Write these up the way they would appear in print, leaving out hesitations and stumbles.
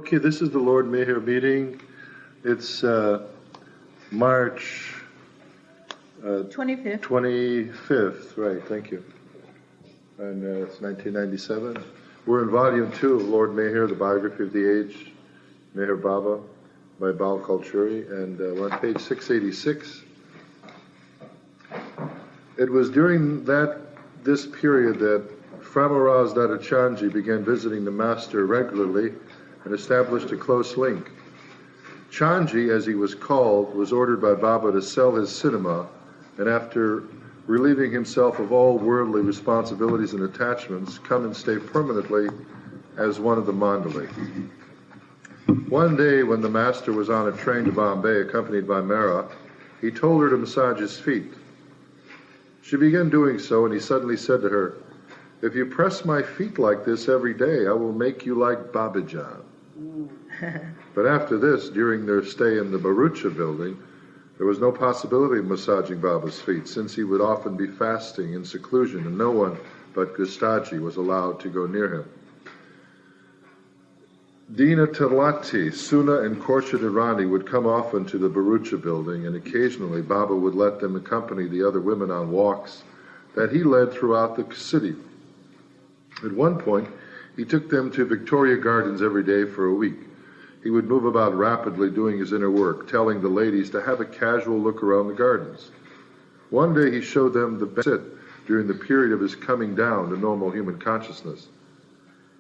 Okay, this is the Lord Mehera meeting. It's March 25th, right, thank you. And it's 1997. We're in volume 2 of Lord Mehera, the biography of the age, Meher Baba, by Bal Kalchuri, and we're on page 686. It was during this period that Feramroz Dadachanji began visiting the master regularly and established a close link. Chanji, as he was called, was ordered by Baba to sell his cinema, and after relieving himself of all worldly responsibilities and attachments, come and stay permanently as one of the mandali. One day, when the master was on a train to Bombay, accompanied by Mehera, he told her to massage his feet. She began doing so, and he suddenly said to her, "If you press my feet like this every day, I will make you like Babajan." But after this, during their stay in the Bharucha Building, there was no possibility of massaging Baba's feet, since he would often be fasting in seclusion, and no one but Gustadji was allowed to go near him. Dina Talati, Suna, and Korshad would come often to the Bharucha Building, and occasionally Baba would let them accompany the other women on walks that he led throughout the city. At one point, he took them to Victoria Gardens every day for a week. He would move about rapidly doing his inner work, telling the ladies to have a casual look around the gardens. One day he showed them the best sit during the period of his coming down to normal human consciousness.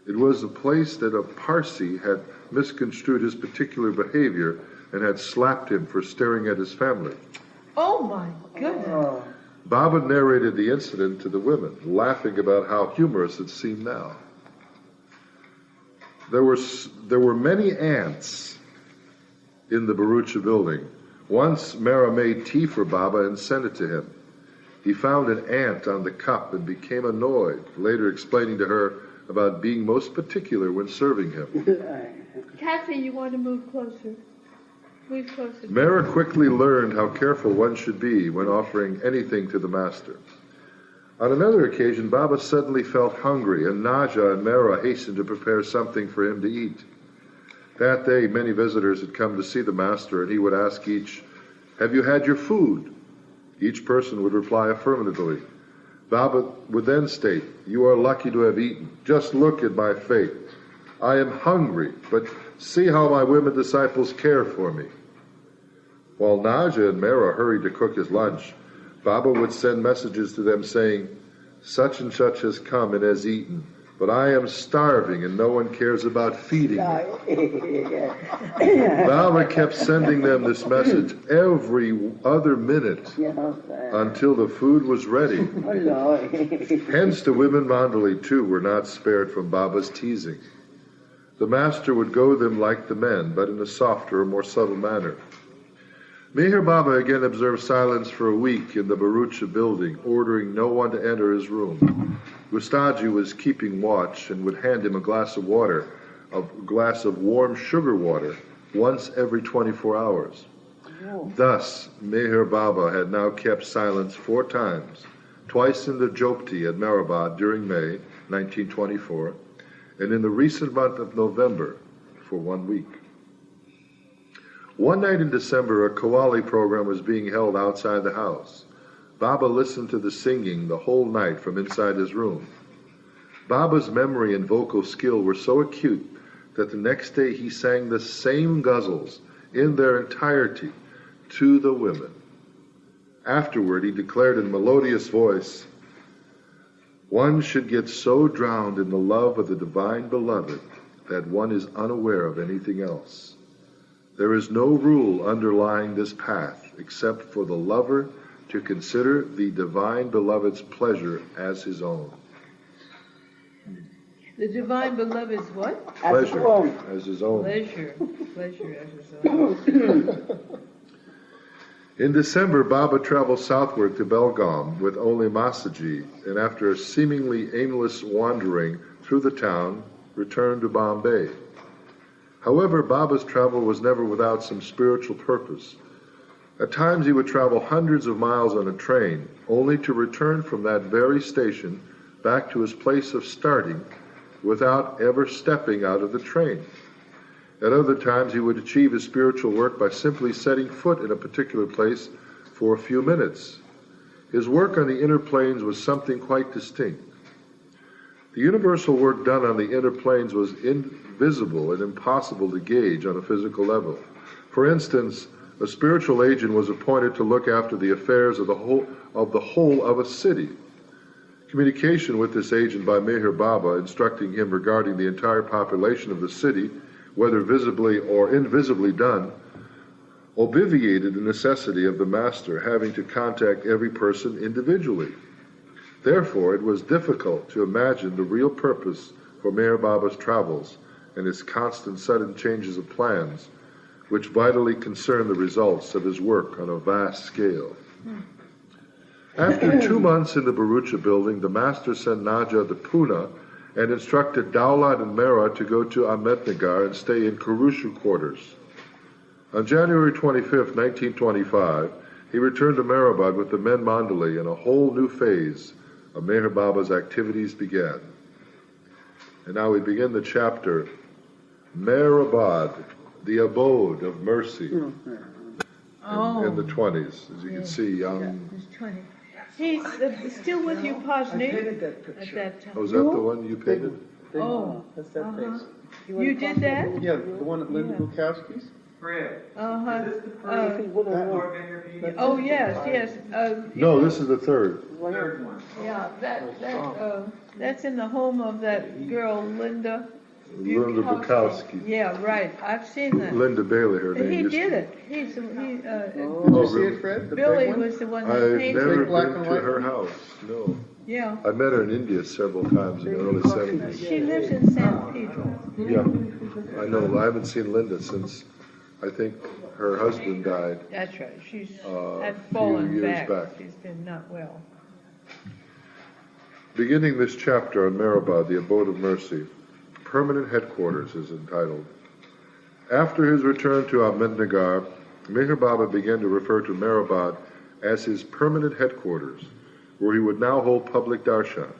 It was a place that a Parsi had misconstrued his particular behavior and had slapped him for staring at his family. Oh my goodness. Baba narrated the incident to the women, laughing about how humorous it seemed now. There were many ants in the Bharucha Building. Once Mehera made tea for Baba and sent it to him. He found an ant on the cup and became annoyed, later explaining to her about being most particular when serving him. Kathy, you want to move closer? Move closer. Mehera quickly learned how careful one should be when offering anything to the master. On another occasion, Baba suddenly felt hungry, and Naja and Mehera hastened to prepare something for him to eat. That day, many visitors had come to see the master, and he would ask each, "Have you had your food?" Each person would reply affirmatively. Baba would then state, "You are lucky to have eaten. Just look at my fate. I am hungry, but see how my women disciples care for me." While Naja and Mehera hurried to cook his lunch, Baba would send messages to them saying, "Such and such has come and has eaten, but I am starving and no one cares about feeding me." Baba kept sending them this message every other minute until the food was ready. Hence the women mandali too were not spared from Baba's teasing. The master would goad them like the men, but in a softer, more subtle manner. Meher Baba again observed silence for a week in the Bharucha Building, ordering no one to enter his room. Gustadji was keeping watch and would hand him a glass of warm sugar water, once every 24 hours. Thus, Meher Baba had now kept silence 4 times, twice in the Jopti at Mehrabad during May 1924, and in the recent month of November for 1 week. One night in December, a Qawwali program was being held outside the house. Baba listened to the singing the whole night from inside his room. Baba's memory and vocal skill were so acute that the next day he sang the same ghazals in their entirety to the women. Afterward, he declared in melodious voice, "One should get so drowned in the love of the Divine Beloved that one is unaware of anything else. There is no rule underlying this path except for the lover to consider the Divine Beloved's pleasure as his own." The Divine Beloved's what? Pleasure as his own. Pleasure as his own. In December, Baba traveled southward to Belgaum with only Masaji, and after a seemingly aimless wandering through the town, returned to Bombay. However, Baba's travel was never without some spiritual purpose. At times he would travel hundreds of miles on a train, only to return from that very station back to his place of starting without ever stepping out of the train. At other times, he would achieve his spiritual work by simply setting foot in a particular place for a few minutes. His work on the inner planes was something quite distinct. The universal work done on the inner planes was invisible and impossible to gauge on a physical level. For instance, a spiritual agent was appointed to look after the affairs of the whole of a city. Communication with this agent by Meher Baba, instructing him regarding the entire population of the city, whether visibly or invisibly done, obviated the necessity of the master having to contact every person individually. Therefore, it was difficult to imagine the real purpose for Meher Baba's travels and his constant sudden changes of plans, which vitally concerned the results of his work on a vast scale. After 2 months in the Bharucha Building, the master sent Naja to Pune and instructed Daulat and Mehera to go to Ahmednagar and stay in Kurushu quarters. On January 25, 1925, he returned to Meherabad with the men mandali, and a whole new phase of Meher Baba's activities began. And now we begin the chapter, Meherabad, the abode of mercy, in the 20s, as you can see, young. He's 20. He's still with you, Pajni, at that time. Oh, is that the one you painted? Oh, That's that face. You did that? Yeah, the one at Linda Bukowski's. Fred. Uh-huh. That's Oh, yes. No, this is the third. Third one. Yeah, that's in the home of that girl, Linda. Linda Bukowski. Yeah, right. I've seen that. Linda Bailey, her name. He used did to- it. He's Did you Oh, see really? it, Fred? The Billy big one? was the one that I've painted never Big black been and to white? her house, no. Yeah. I met her in India several times in the early 70s. She lives in San Pedro. Yeah, I know. I haven't seen Linda since, I think, her husband died. That's right. She's a had few fallen years back. She's been not well. Beginning this chapter on Meherabad, the abode of mercy, permanent headquarters is entitled. After his return to Ahmednagar, Meher Baba began to refer to Meherabad as his permanent headquarters, where he would now hold public darshan.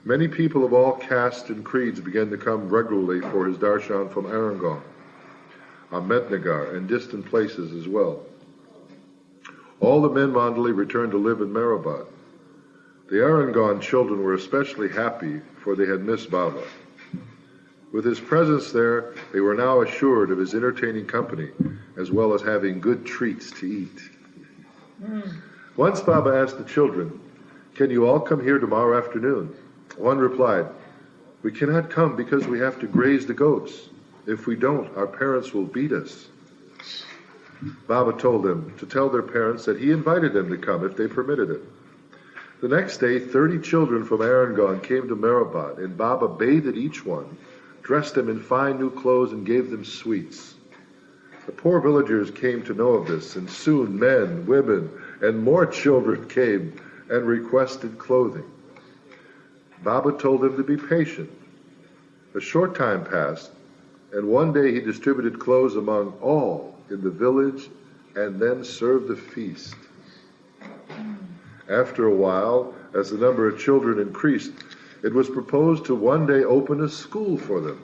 Many people of all castes and creeds began to come regularly for his darshan from Arangon, Ahmednagar, and distant places as well. All the men mandali returned to live in Meherabad. The Arangon children were especially happy, for they had missed Baba. With his presence there, they were now assured of his entertaining company, as well as having good treats to eat. Once Baba asked the children, "Can you all come here tomorrow afternoon?" One replied, "We cannot come because we have to graze the goats. If we don't, our parents will beat us." Baba told them to tell their parents that he invited them to come if they permitted it. The next day, 30 children from Arangon came to Meherabad, and Baba bathed each one, dressed them in fine new clothes, and gave them sweets. The poor villagers came to know of this, and soon men, women, and more children came and requested clothing. Baba told them to be patient. A short time passed, and one day he distributed clothes among all in the village and then served the feast. After a while, as the number of children increased, it was proposed to one day open a school for them.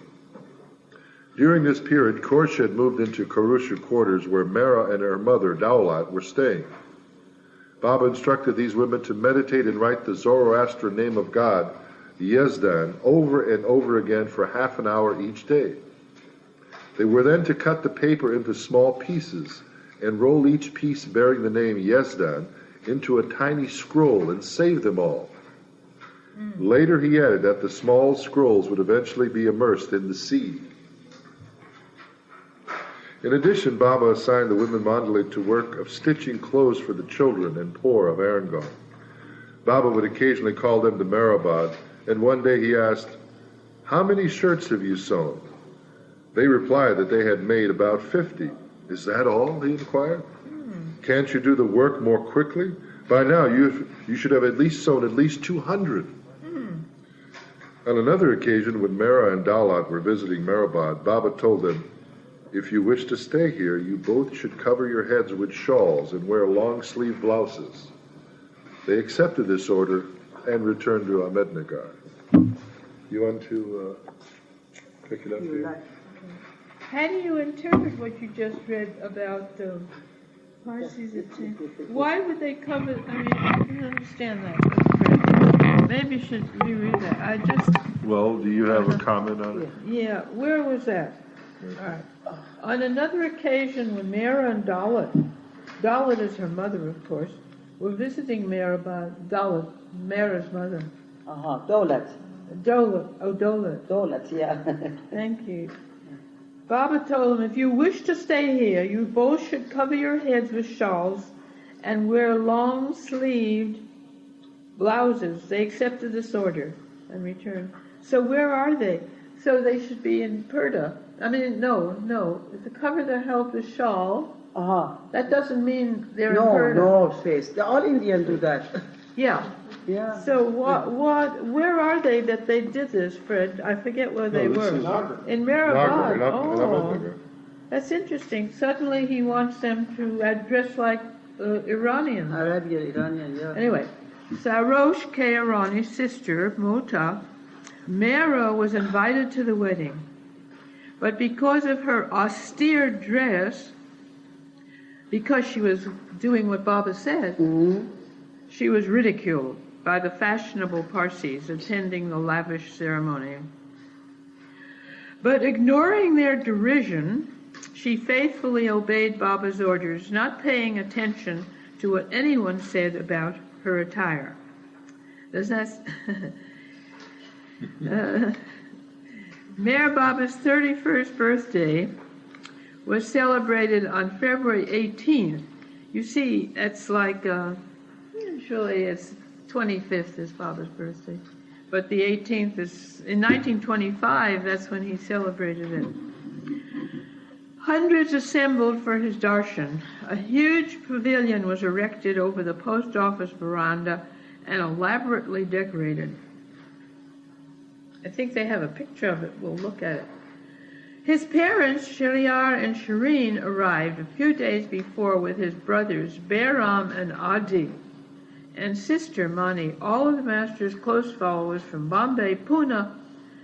During this period, Khorshid moved into Kurushu quarters where Mehera and her mother, Daulat, were staying. Baba instructed these women to meditate and write the Zoroastrian name of God, Yezdan, over and over again for half an hour each day. They were then to cut the paper into small pieces and roll each piece bearing the name Yezdan into a tiny scroll and save them all. Later he added that the small scrolls would eventually be immersed in the sea. In addition, Baba assigned the women mandali to work of stitching clothes for the children and poor of Arangon. Baba would occasionally call them to Meherabad, and one day he asked, "How many shirts have you sewn?" They replied that they had made about 50. "Is that all?" he inquired. "Can't you do the work more quickly? By now you should have at least sewn at least 200. On another occasion, when Mehera and Daulat were visiting Meherabad, Baba told them, "If you wish to stay here, you both should cover your heads with shawls and wear long-sleeve blouses." They accepted this order and returned to Ahmednagar. You want to pick it up here? How do you interpret what you just read about Parsis at 10? Why would they cover? I mean, I don't understand that. Maybe you should reread that. I just. Well, do you have a comment on it? Yeah, where was that? All right. On another occasion, when Mehera and Dalit is her mother, of course, were visiting Mehera, Dalit, Mehera's mother. Dolat. Dolit. Dolat, yeah. Thank you. Baba told them, if you wish to stay here, you both should cover your heads with shawls and wear long-sleeved blouses. They accepted this order and returned. So where are they? So they should be in Purda. I mean, no. To cover their head with shawl, that doesn't mean they're in Purda. No, face. All Indians do that. Yeah. Yeah. So where are they that they did this, Fred? I forget where they were. In Meherabad. Oh, that's interesting. Suddenly he wants them to dress like Iranians. Iranian, yeah. Anyway, Sarosh K. Irani's sister, Mota, Mehera was invited to the wedding. But because of her austere dress, because she was doing what Baba said, she was ridiculed by the fashionable Parsis attending the lavish ceremony. But ignoring their derision, she faithfully obeyed Baba's orders, not paying attention to what anyone said about her attire. Does that... Mehera Baba's 31st birthday was celebrated on February 18th. You see, that's like... usually it's 25th is Baba's birthday. But the 18th is, in 1925, that's when he celebrated it. Hundreds assembled for his darshan. A huge pavilion was erected over the post office veranda and elaborately decorated. I think they have a picture of it. We'll look at it. His parents, Shaliar and Shireen, arrived a few days before with his brothers, Behram and Adi, and sister Mani. All of the master's close followers from Bombay, Pune,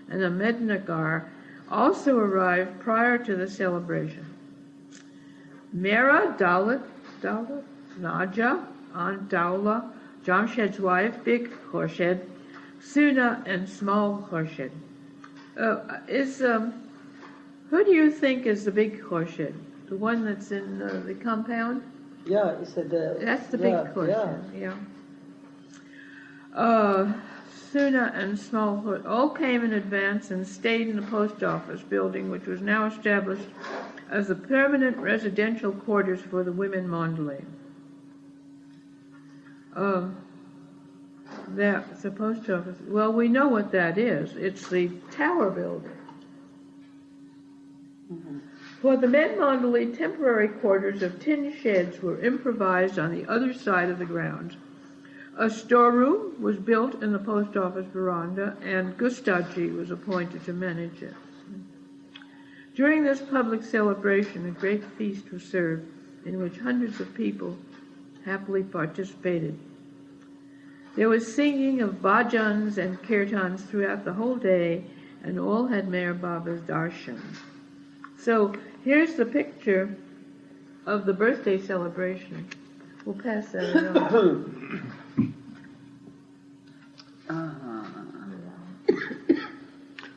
and Ahmednagar also arrived prior to the celebration. Mehera, Dalit, Naja, Aunt Daula, Jamshed's wife, Big Khorshed, Suna, and Small Khorshed. Who do you think is the Big Khorshed? The one that's in the compound? Yeah, it's that's the Big Khorshed, yeah. Suna and Small Khorshed all came in advance and stayed in the post office building, which was now established as the permanent residential quarters for the women mandali. That's the post office. Well, we know what that is. It's the tower building. For the men mandali, temporary quarters of tin sheds were improvised on the other side of the grounds. A storeroom was built in the post office veranda, and Gustadji was appointed to manage it. During this public celebration, a great feast was served, in which hundreds of people happily participated. There was singing of bhajans and kirtans throughout the whole day, and all had Mehera Baba's darshan. So here's the picture of the birthday celebration. We'll pass that around.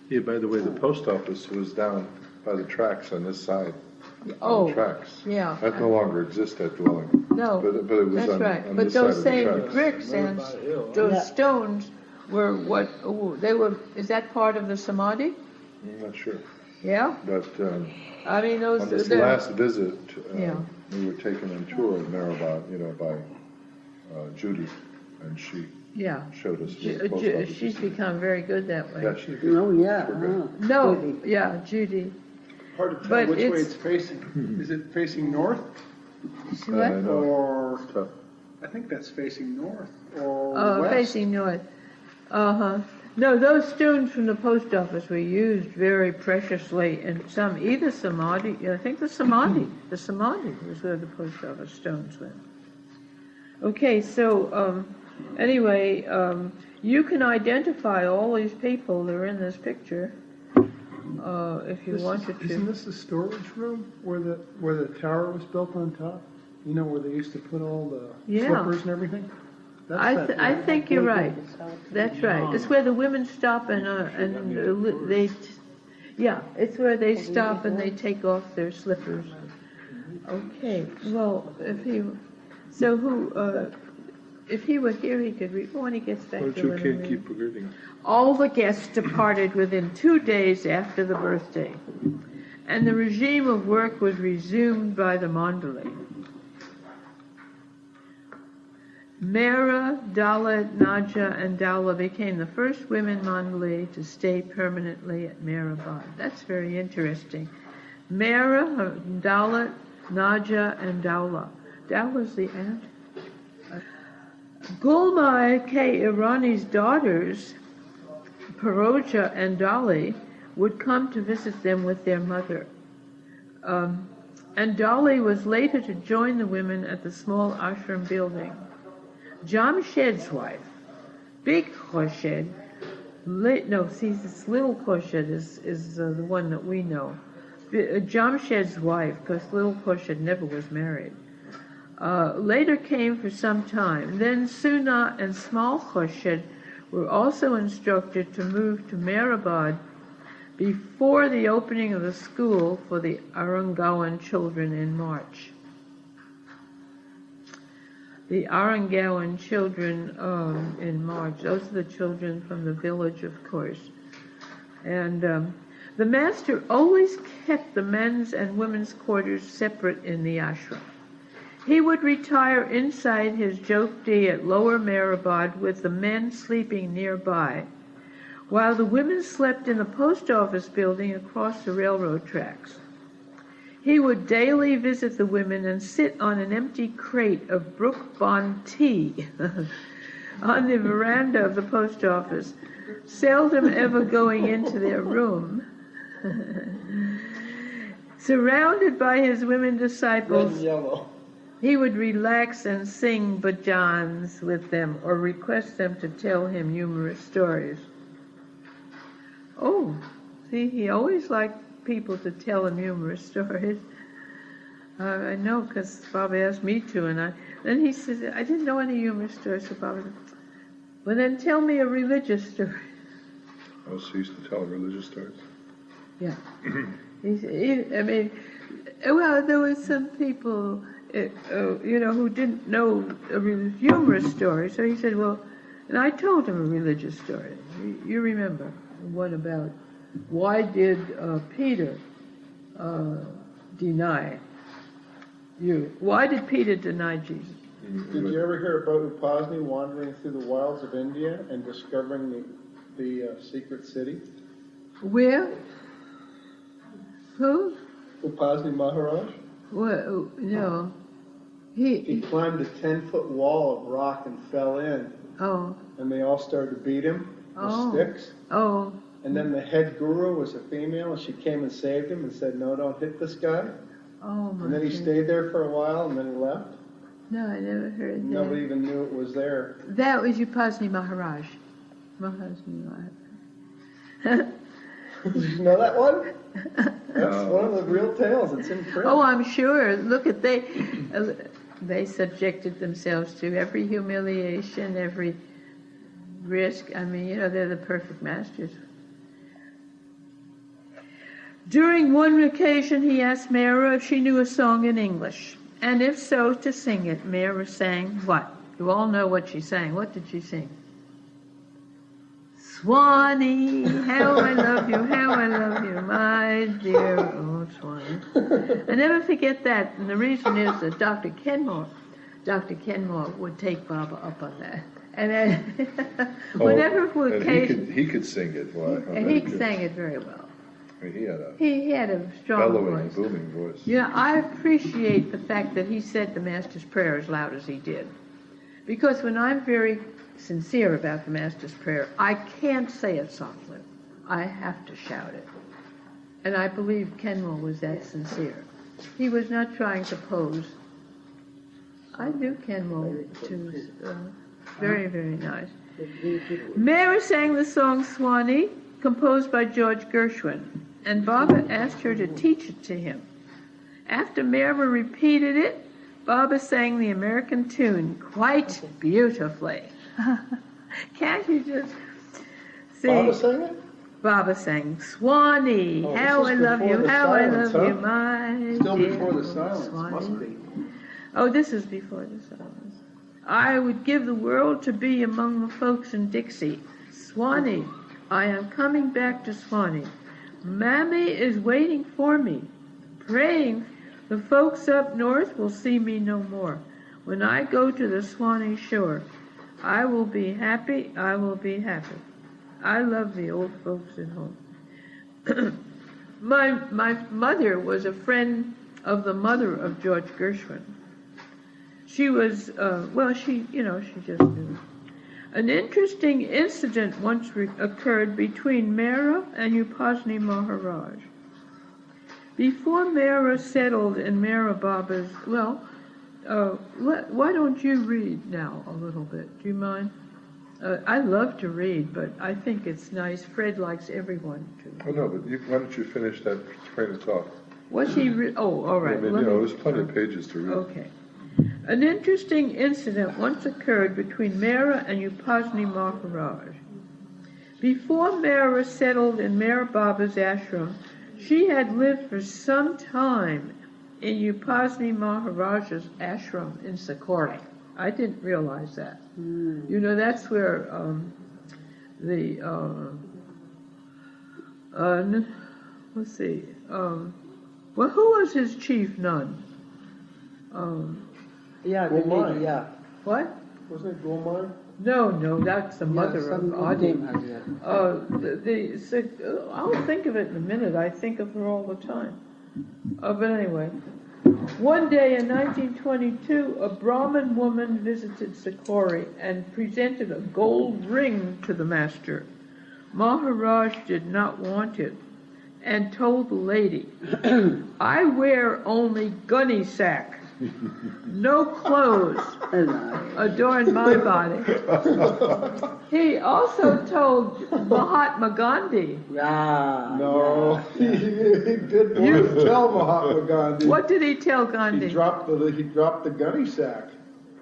Yeah, by the way, the post office was down by the tracks on this side. Oh, the tracks. Yeah. That no longer exists, that dwelling. No, but it was that's on, right. on But this those side of the same tracks. bricks and those stones were what? They were. Is that part of the samadhi? I'm not sure. Yeah. But I mean, those. on this last visit, yeah. we were taken on tour of Meherabad, by Judy, and she showed us. She's become very good that way. Yeah, she's good. Oh, yeah. No, Judy. Yeah, Judy. Hard to tell which way it's facing. Is it facing north? See what? Or I think that's facing north or west. Facing north. No, those stones from the post office were used very preciously in some, either samadhi, I think the samadhi was where the post office stones went. Okay, so anyway, you can identify all these people that are in this picture. if you wanted to. Isn't this the storage room where the tower was built on top? You know, where they used to put all the slippers and everything? I think you're right. That's right. It's where the women stop they. Yeah, it's where they stop and they take off their slippers. Okay. Well, if he were here, he could read. When he gets back But to you living can't room. keep reading. All the guests departed within 2 days after the birthday, and the regime of work was resumed by the mandali. Mehera, Dala, Naja, and Dawla became the first women mandali to stay permanently at Meherabad. That's very interesting. Mehera, Dala, Naja, and Dawla. Dawla's the aunt. Gulmai K. Irani's daughters, Bharucha and Dolly, would come to visit them with their mother. And Dolly was later to join the women at the small ashram building. Jamshed's wife, Big Khoshed, this little Khoshed is the one that we know. Jamshed's wife, because little Khoshed never was married, later came for some time. Then Suna and small Khoshed were also instructed to move to Meherabad before the opening of the school for the Arangawan children in March. The Arangawan children in March, those are the children from the village, of course. And the master always kept the men's and women's quarters separate in the ashram. He would retire inside his jokdi at Lower Meherabad with the men sleeping nearby, while the women slept in the post office building across the railroad tracks. He would daily visit the women and sit on an empty crate of Brook Bond tea on the veranda of the post office, seldom ever going into their room. Surrounded by his women disciples, he would relax and sing bhajans with them or request them to tell him humorous stories. Oh, see, he always liked people to tell him humorous stories. I know, because Baba asked me to, and then he said, I didn't know any humorous stories. So Baba said, well, then tell me a religious story. Oh, so he used to tell religious stories? Yeah. Well, there were some people, who didn't know a humorous story. So he said, well, and I told him a religious story. You remember one about why did Peter deny you? Why did Peter deny Jesus? Did you ever hear about Upasni wandering through the wilds of India and discovering the secret city? Where? Who? Upasni Maharaj? Well, no. He climbed a 10-foot wall of rock and fell in. Oh. And they all started to beat him with sticks. Oh. And then the head guru was a female, and she came and saved him and said, no, don't hit this guy. Oh, my And then he stayed there for a while, and then he left. No, I never heard that. Nobody even knew it was there. That was Upasni Maharaj. Upasni Maharaj. Did you know that one? That's one of the real tales. It's in print. Oh, I'm sure. Look at they subjected themselves to every humiliation, every risk. I mean, they're the perfect masters. During one occasion, he asked Mehera if she knew a song in English, and if so, to sing it. Mehera sang what? You all know what she sang. What did she sing? Swanee, how I love you, my dear old Swanee. I never forget that, and the reason is that Dr. Kenmore would take Baba up on that. And then, whenever for occasion... He could sing it. And he sang it very well. I mean, He had a strong bellowing, voice. booming voice. Yeah, I appreciate the fact that he said the Master's Prayer as loud as he did. Because when I'm very sincere about the Master's Prayer, I can't say it softly. I have to shout it. And I believe Kenmore was that sincere. He was not trying to pose. I knew Kenmore too. Very, very nice. Mehera sang the song Swanee, composed by George Gershwin. and Baba asked her to teach it to him. After Mehera repeated it, Baba sang the American tune quite beautifully. Can't you just see? Baba sang it? Baba sang, Swanee, Oh, how I this is love you, before the how silence, I love huh? you, my Still dear before the silence, Swanee. must be. Oh, this is before the silence. I would give the world to be among the folks in Dixie. Swanee, I am coming back to Swanee. Mammy is waiting for me, praying the folks up north will see me no more. When I go to the Swanee shore, I will be happy, I will be happy. I love the old folks at home. My mother was a friend of the mother of George Gershwin. She was, she just knew. An interesting incident once occurred between Mehera and Upasni Maharaj. Before Mehera settled in Mehera Baba's, why don't you read now a little bit? Do you mind? I love to read, but I think it's nice. Fred likes everyone to. Oh, no, but why don't you finish that train of thought? Was he? All right. I mean, there's plenty of pages to read. Okay. An interesting incident once occurred between Mehera and Upasni Maharaj. Before Mehera settled in Mehera Baba's ashram, she had lived for some time in Upasni Maharaj's ashram in Sakori. I didn't realize that. You know, that's where let's see. Who was his chief nun? Yeah, the Bombay. lady, yeah. What? Wasn't it Bombay? No, that's the mother of Adi. name has that. I'll think of it in a minute. I think of her all the time. But anyway, one day in 1922, a Brahmin woman visited Sakori and presented a gold ring to the master. Maharaj did not want it and told the lady, I wear only gunny sack. No clothes adorn my body. He also told Mahatma Gandhi. Yeah. No, he did want to tell Mahatma Gandhi. What did he tell Gandhi? He dropped the gunny sack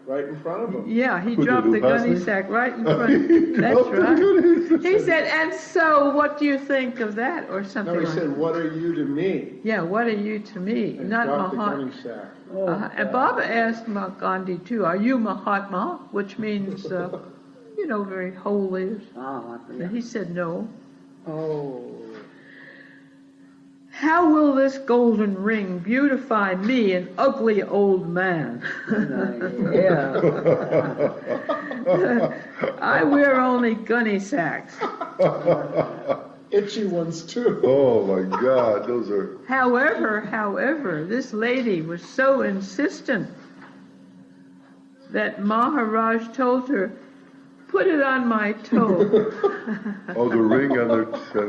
right in front of him. Yeah, he Who dropped did, the gunny Upasni? sack right in front. That's right. He said, and so what do you think of that? Or something No, he like said, that. "What are you to me?" Yeah, what are you to me? And Not dropped the Mahatma. gunny sack. And Baba asked Gandhi too, are you Mahatma? Which means, very holy. And he said no. Oh. How will this golden ring beautify me, an ugly old man? Yeah. I wear only gunny sacks. Itchy ones too. Oh my God, those are. However, this lady was so insistent that Maharaj told her, put it on my toe. Oh, the ring on the.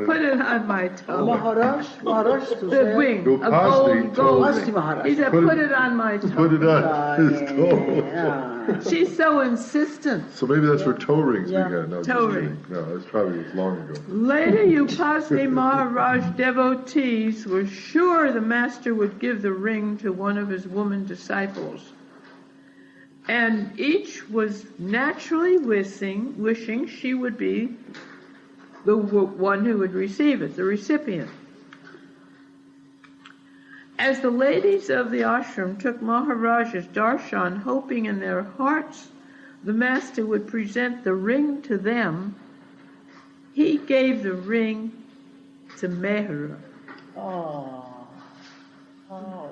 Put it on my toe. Maharaj to The say. ring, a Upasni gold Upasni ring. Maharaj. He said, Put put it- it on my toe. Put it on his toe. Yeah. She's so insistent. So maybe that's where toe rings Yeah. began. No, Toe just ring. kidding. No, that's probably was long ago. Later, Upasni Maharaj devotees were sure the master would give the ring to one of his woman disciples. And each was naturally wishing she would be the one who would receive it, the recipient. As the ladies of the ashram took Maharaj's darshan, hoping in their hearts the master would present the ring to them, he gave the ring to Mehera. Oh. Oh.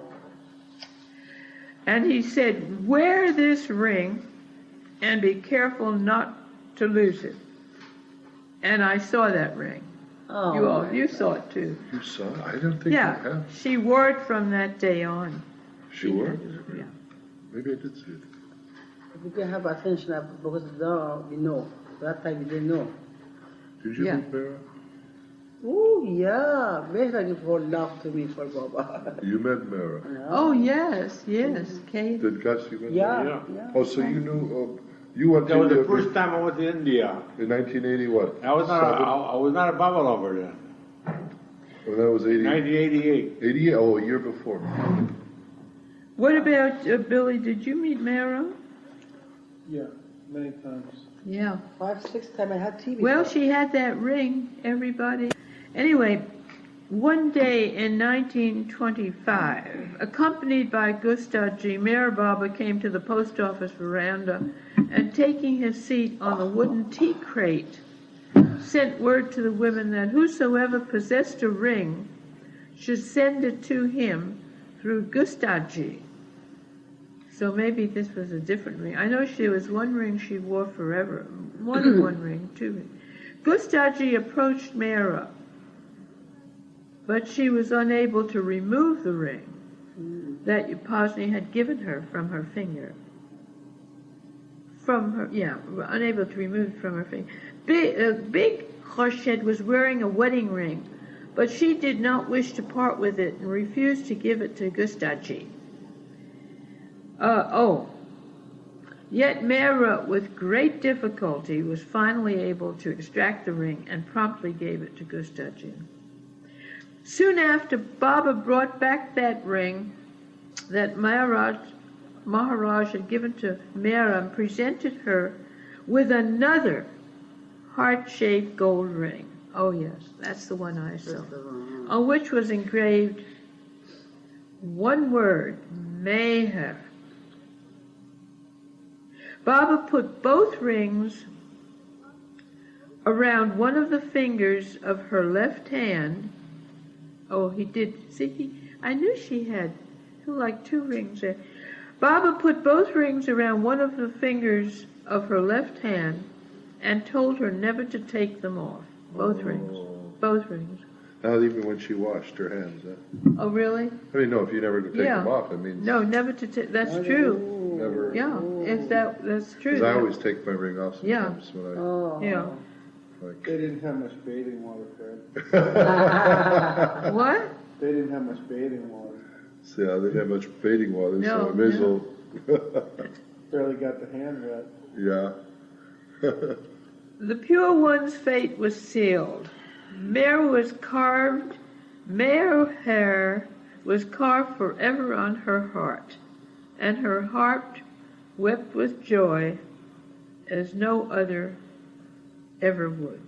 And he said, wear this ring and be careful not to lose it. And I saw that ring. Oh. You saw it too. You saw it? I don't think I Yeah, have. she wore it from that day on. Sure? Yeah. Maybe I did see it. We can have attention because now we know. That time we didn't know. Did you Yeah. meet Mehera? Oh, yeah. Mehera give all love to me for Baba. You met Mehera. Oh, yes, Kate. Did Gus, you met Yeah. Mehera? Yeah. Oh, so you knew, you went That to was the India first time I went to India. in 1980 what? I was not a Baba lover then. Well, that was 1988. 88, oh, a year before. What about Billy? Did you meet Mehera? Yeah, many times. Yeah. 5, 6 times I had TV. Well, she had that ring, everybody. Anyway, one day in 1925, accompanied by Gustadji, Mayor Baba came to the post office veranda and, taking his seat on the wooden tea crate, sent word to the women that whosoever possessed a ring should send it to him through Gustadji. So maybe this was a different ring. I know she was one ring she wore forever. One ring, two rings. Gustadji approached Mehera, but she was unable to remove the ring that Upasni had given her from her finger. Unable to remove it from her finger. Big Khorshid was wearing a wedding ring, but she did not wish to part with it and refused to give it to Gustadji. Yet Mehera, with great difficulty, was finally able to extract the ring and promptly gave it to Gustadji. Soon after, Baba brought back that ring that Maharaj had given to Mehera and presented her with another heart-shaped gold ring. Oh yes, that's the one I saw. On which was engraved one word, Mehera. Baba put both rings around one of the fingers of her left hand. Oh, he did. See, I knew she had like two rings there. Baba put both rings around one of the fingers of her left hand and told her never to take them off. Both rings. Not even when she washed her hands. Oh, really? I mean, no, if you never to take them off, I mean. No, never to take. That's true. Never. Yeah, that's true. Because I always take my ring off sometimes when I. Like. They didn't have much bathing water, Fred. What? They didn't have much bathing water. See, I didn't have much bathing water, so I may as well. Barely got the hand wet. Yeah. The pure one's fate was sealed. Mehera was carved forever on her heart, and her heart wept with joy as no other ever would.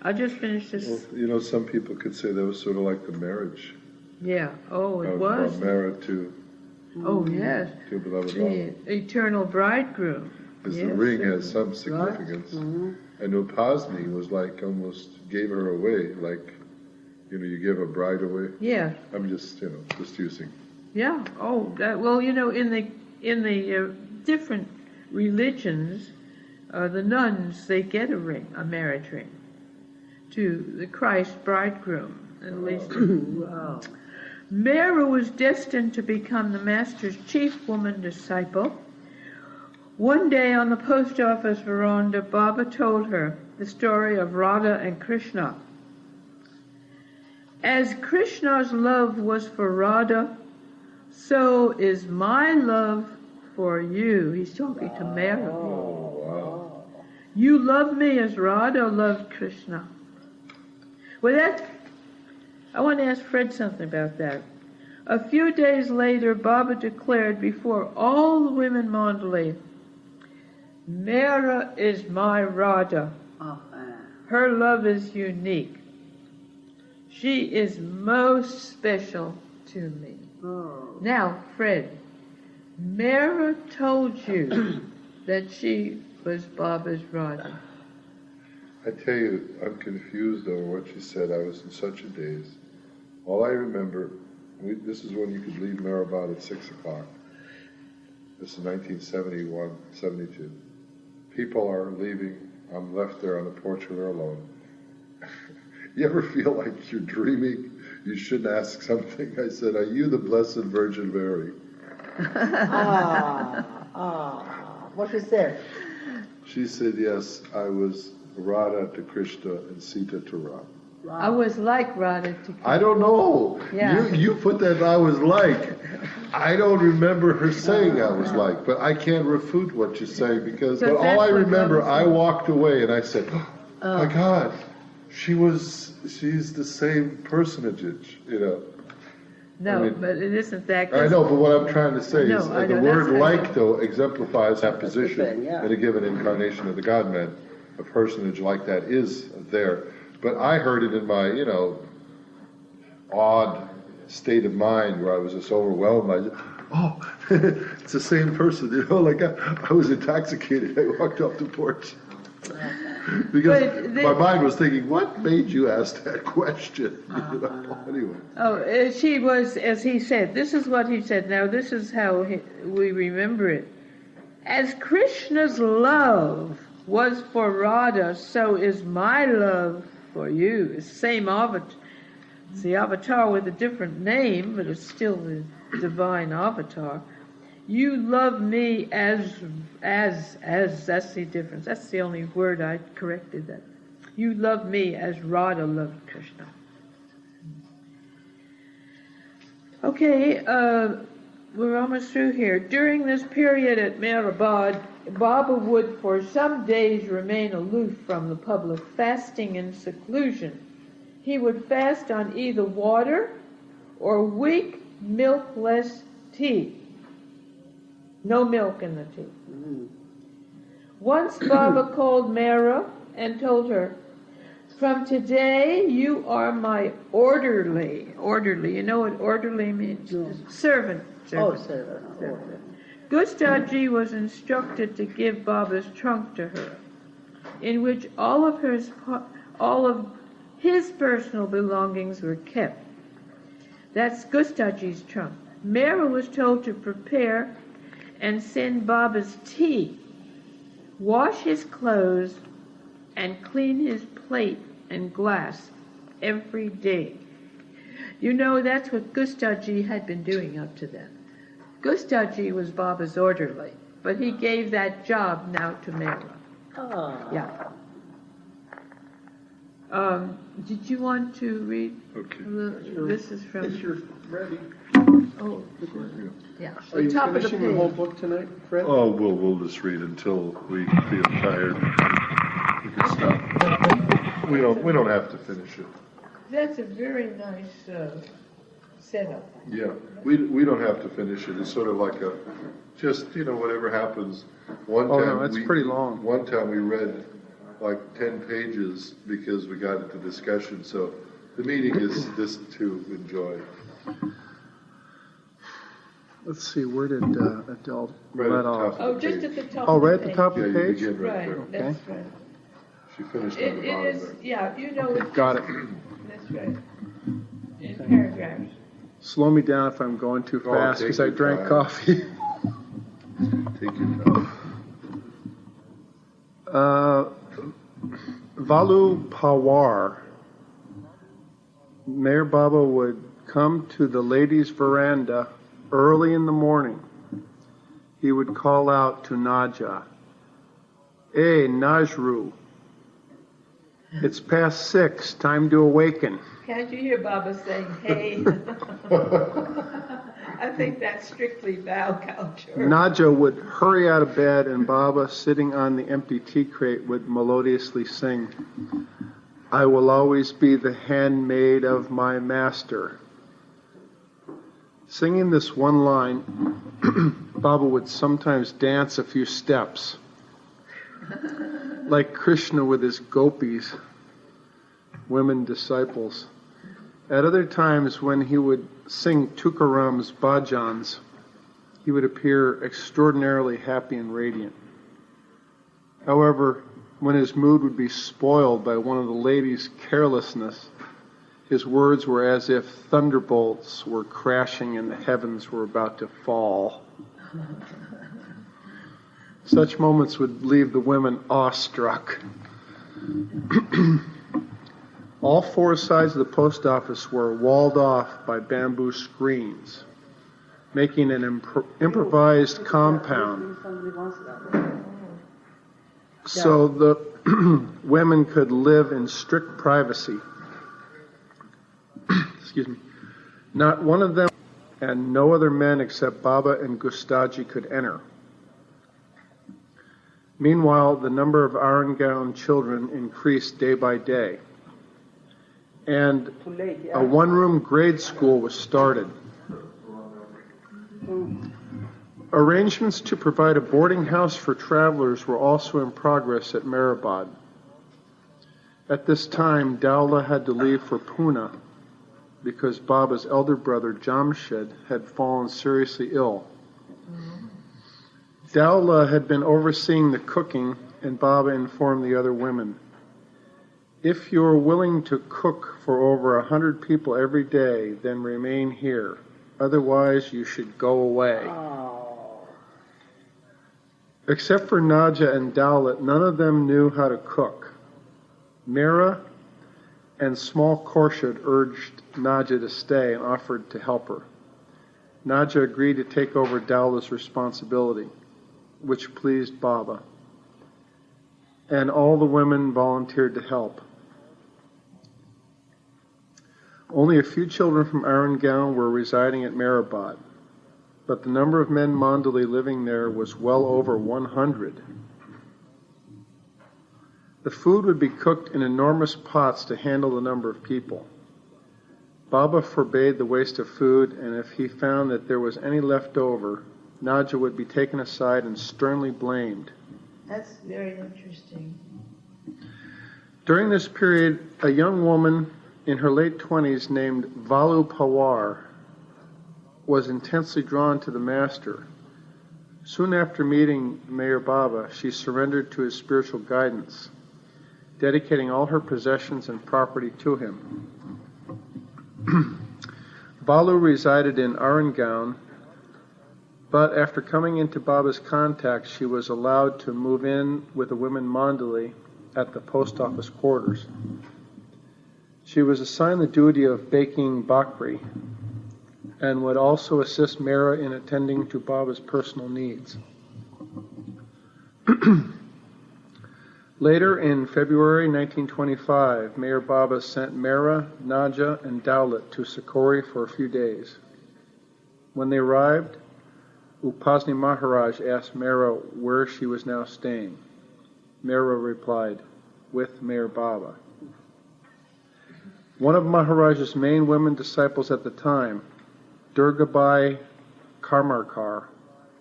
I'll just finish this. Well, some people could say that was sort of like the marriage. Yeah. Oh, it was. From Mehera to. Oh yes. To beloved the eternal bridegroom. Because the ring has some significance. Right. Mm-hmm. And Upasni was like almost gave her away, like, you give a bride away. Yeah. I'm just using. Yeah. Oh, in the different religions, the nuns, they get a ring, a marriage ring, to the Christ bridegroom, at least. Wow. Mehera was destined to become the Master's chief woman disciple. One day on the post office veranda, Baba told her the story of Radha and Krishna. As Krishna's love was for Radha, so is my love for you. He's talking to Mehera. Oh, wow. You love me as Radha loved Krishna. Well, I want to ask Fred something about that. A few days later, Baba declared before all the women mandali, Mehera is my Radha. Her love is unique. She is most special to me. Now, Fred, Mehera told you that she was Baba's Radha. I tell you, I'm confused over what she said. I was in such a daze. All I remember, this is when you could leave Meherabad at 6 o'clock. This is 1971, 72. People are leaving. I'm left there on the porch with her alone. You ever feel like you're dreaming? You shouldn't ask something. I said, are you the Blessed Virgin Mary? What she said? She said, yes, I was Radha to Krishna and Sita to Ram. Wow. I was like Radha to Krishna. I don't know. Yeah. You put that I was like. I don't remember her saying I was like, but I can't refute what you're saying because but all I remember, I walked away and I said, oh my God, she's the same personage, you know. No, I mean, but it isn't that. I know, but what I'm trying to say No, is I the know, word that's like, how- though, exemplifies that position Yeah. in a given incarnation of the God-man. A personage like that is there. But I heard it in my, you know, odd state of mind where I was just overwhelmed. It's the same person, you know, like I was intoxicated. I walked off the porch. Because my mind was thinking, what made you ask that question? You know? Anyway. Oh, she was, as he said, this is what he said. Now, this is how we remember it. As Krishna's love was for Radha, so is my love for you. It's the same avatar. It's the avatar with a different name, but it's still the divine avatar. You love me as, that's the difference. That's the only word I corrected that. You love me as Radha loved Krishna. Okay, we're almost through here. During this period at Mehera, Baba would for some days remain aloof from the public, fasting in seclusion. He would fast on either water or weak, milkless tea. No milk in the tea. Mm. Once Baba called Mehera and told her, from today you are my orderly. Orderly, you know what orderly means? No. Servant. Oh, servant. Oh, Gustadji was instructed to give Baba's trunk to her, in which all of his personal belongings were kept. That's Gustadji's trunk. Mehera was told to prepare and send Baba's tea, wash his clothes, and clean his plate and glass every day. You know, that's what Gustadji had been doing up to then. Gustadji was Baba's orderly, but he gave that job now to Mehera. Ah. Yeah. Did you want to read? Okay. This is from. If you're ready. Oh, yeah. Are you Top of the finishing the whole page. book tonight, Fred? Oh, we'll just read until we feel tired. We can stop. We don't have to finish it. That's a very nice setup. Yeah, we don't have to finish it. It's sort of like just, you know, whatever happens. One Oh, time no, it's pretty long. One time we read like 10 pages because we got into discussion. So the meeting is this to enjoy. Let's see, where did Adele Right at let the off? top. Oh, just at the top. Oh, of the right at the page. top of Yeah, the you page? begin right Right, there. that's right. She finished on It the bottom is, there. yeah, you know it. Got it. That's right. In paragraphs. Slow me down if I'm going too Oh, fast take because I your drank time. coffee. Take your time. Valu Pawar, Mayor Baba would come to the ladies' veranda early in the morning. He would call out to Naja, "Hey, Najru, it's past 6, time to awaken." Can't you hear Baba saying, hey? I think that's strictly Val culture. Naja would hurry out of bed, and Baba, sitting on the empty tea crate, would melodiously sing, "I will always be the handmaid of my master." Singing this one line, Baba would sometimes dance a few steps, like Krishna with his gopis, women disciples. At other times, when he would sing Tukaram's bhajans, he would appear extraordinarily happy and radiant. However, when his mood would be spoiled by one of the ladies' carelessness, his words were as if thunderbolts were crashing and the heavens were about to fall. Such moments would leave the women awestruck. All 4 sides of the post office were walled off by bamboo screens, making an improvised compound so the women could live in strict privacy. Excuse me. Not one of them and no other men except Baba and Gustadji could enter. Meanwhile, the number of Arangown children increased day by day. and Too late, yeah. a one-room grade school was started. Arrangements to provide a boarding house for travelers were also in progress at Meherabad. At this time, Dowla had to leave for Pune because Baba's elder brother, Jamshed, had fallen seriously ill. Dowla had been overseeing the cooking, and Baba informed the other women, "If you are willing to cook for over 100 people every day, then remain here. Otherwise, you should go away." Oh. Except for Naja and Dowlat, none of them knew how to cook. Mehera and small Khorshid urged Naja to stay and offered to help her. Naja agreed to take over Dowlat's responsibility, which pleased Baba, and all the women volunteered to help. Only a few children from Arangaon were residing at Meherabad, but the number of men mandali living there was well over 100. The food would be cooked in enormous pots to handle the number of people. Baba forbade the waste of food, and if he found that there was any left over, Naja would be taken aside and sternly blamed. That's very interesting. During this period, a young woman in her late 20s named Valu Pawar was intensely drawn to the master. Soon after meeting Meher Baba, she surrendered to his spiritual guidance, dedicating all her possessions and property to him. Valu resided in Arangaon, but after coming into Baba's contact, she was allowed to move in with the women mandali at the post office quarters. She was assigned the duty of baking bakri and would also assist Mehera in attending to Baba's personal needs. Later, in February 1925, Meher Baba sent Mehera, Naja, and Dowlat to Sikori for a few days. When they arrived, Upasni Maharaj asked Mehera where she was now staying. Mehera replied, "With Meher Baba." One of Maharaj's main women disciples at the time, Durgabai Karmarkar,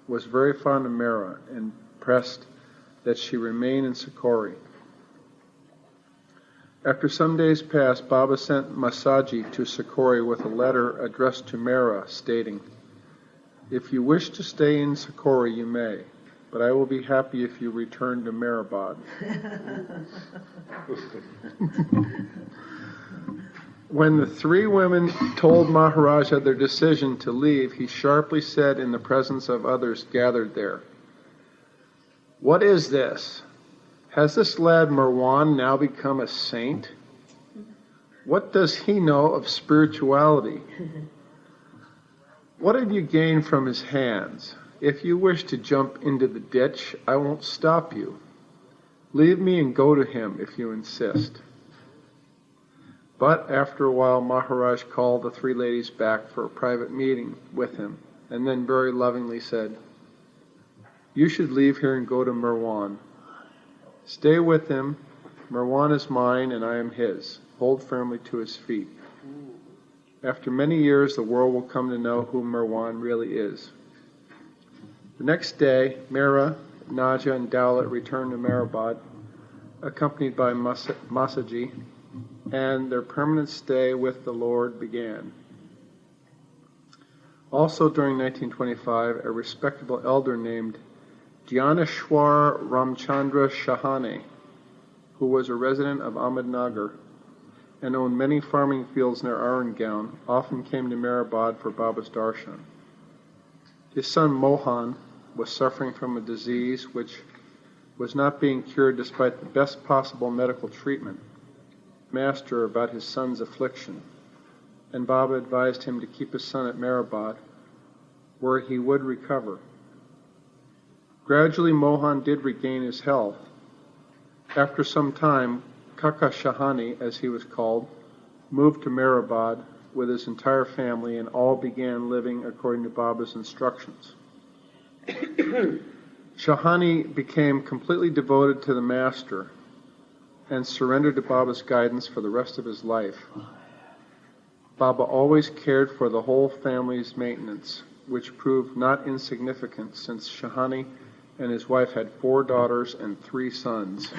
was very fond of Mehera and pressed that she remain in Sikori. After some days passed, Baba sent Masaji to Sikori with a letter addressed to Mehera stating, "If you wish to stay in Sikori, you may, but I will be happy if you return to Meherabad." When the three women told Maharaja their decision to leave, he sharply said in the presence of others gathered there, "What is this? Has this lad Marwan now become a saint? What does he know of spirituality? What have you gained from his hands? If you wish to jump into the ditch, I won't stop you. Leave me and go to him if you insist." But after a while, Maharaj called the three ladies back for a private meeting with him, and then very lovingly said, "You should leave here and go to Marwan. Stay with him. Marwan is mine and I am his. Hold firmly to his feet. After many years, the world will come to know who Marwan really is." The next day, Mehera, Naja, and Dowlat returned to Meherabad, accompanied by Masaji, and their permanent stay with the Lord began. Also during 1925, a respectable elder named Jnaneshwar Ramchandra Shahane, who was a resident of Ahmednagar and owned many farming fields near Arangaon, often came to Meherabad for Baba's darshan. His son Mohan was suffering from a disease which was not being cured despite the best possible medical treatment. Master about his son's affliction, and Baba advised him to keep his son at Meherabad, where he would recover. Gradually, Mohan did regain his health. After some time, Kaka Shahani, as he was called, moved to Meherabad with his entire family, and all began living according to Baba's instructions. Shahani became completely devoted to the Master, and surrendered to Baba's guidance for the rest of his life. Baba always cared for the whole family's maintenance, which proved not insignificant since Shahani and his wife had 4 daughters and 3 sons.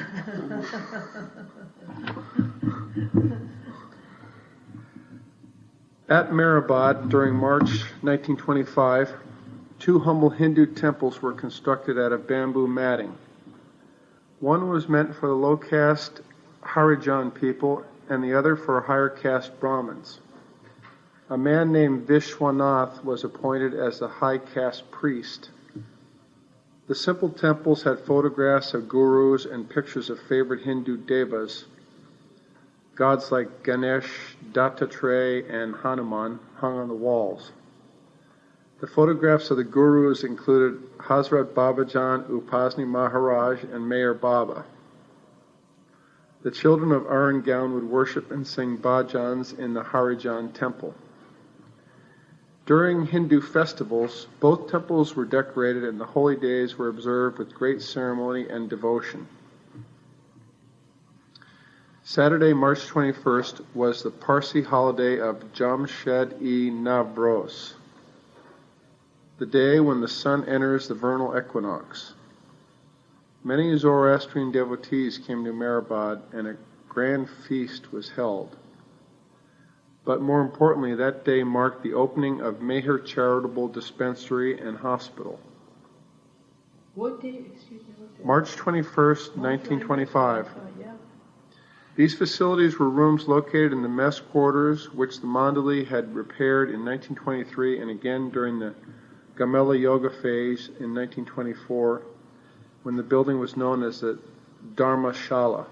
At Meherabad, during March 1925, 2 humble Hindu temples were constructed out of bamboo matting. One was meant for the low-caste Harijan people and the other for higher caste Brahmins. A man named Vishwanath was appointed as the high caste priest. The simple temples had photographs of gurus and pictures of favorite Hindu devas. Gods like Ganesh, Dattatreya, and Hanuman hung on the walls. The photographs of the gurus included Hazrat Babajan, Upasni Maharaj, and Mayor Baba. The children of Arangaon would worship and sing bhajans in the Harijan temple. During Hindu festivals, both temples were decorated and the holy days were observed with great ceremony and devotion. Saturday, March 21st, was the Parsi holiday of Jamshed-e-Navroz, the day when the sun enters the vernal equinox. Many Zoroastrian devotees came to Meherabad and a grand feast was held. But more importantly, that day marked the opening of Mehera Charitable Dispensary and Hospital. What day? Excuse me. What day? March 21st, 1925. Yeah. These facilities were rooms located in the mess quarters, which the mandali had repaired in 1923 and again during the Gamela Yoga phase in 1924, when the building was known as the Dharmashala.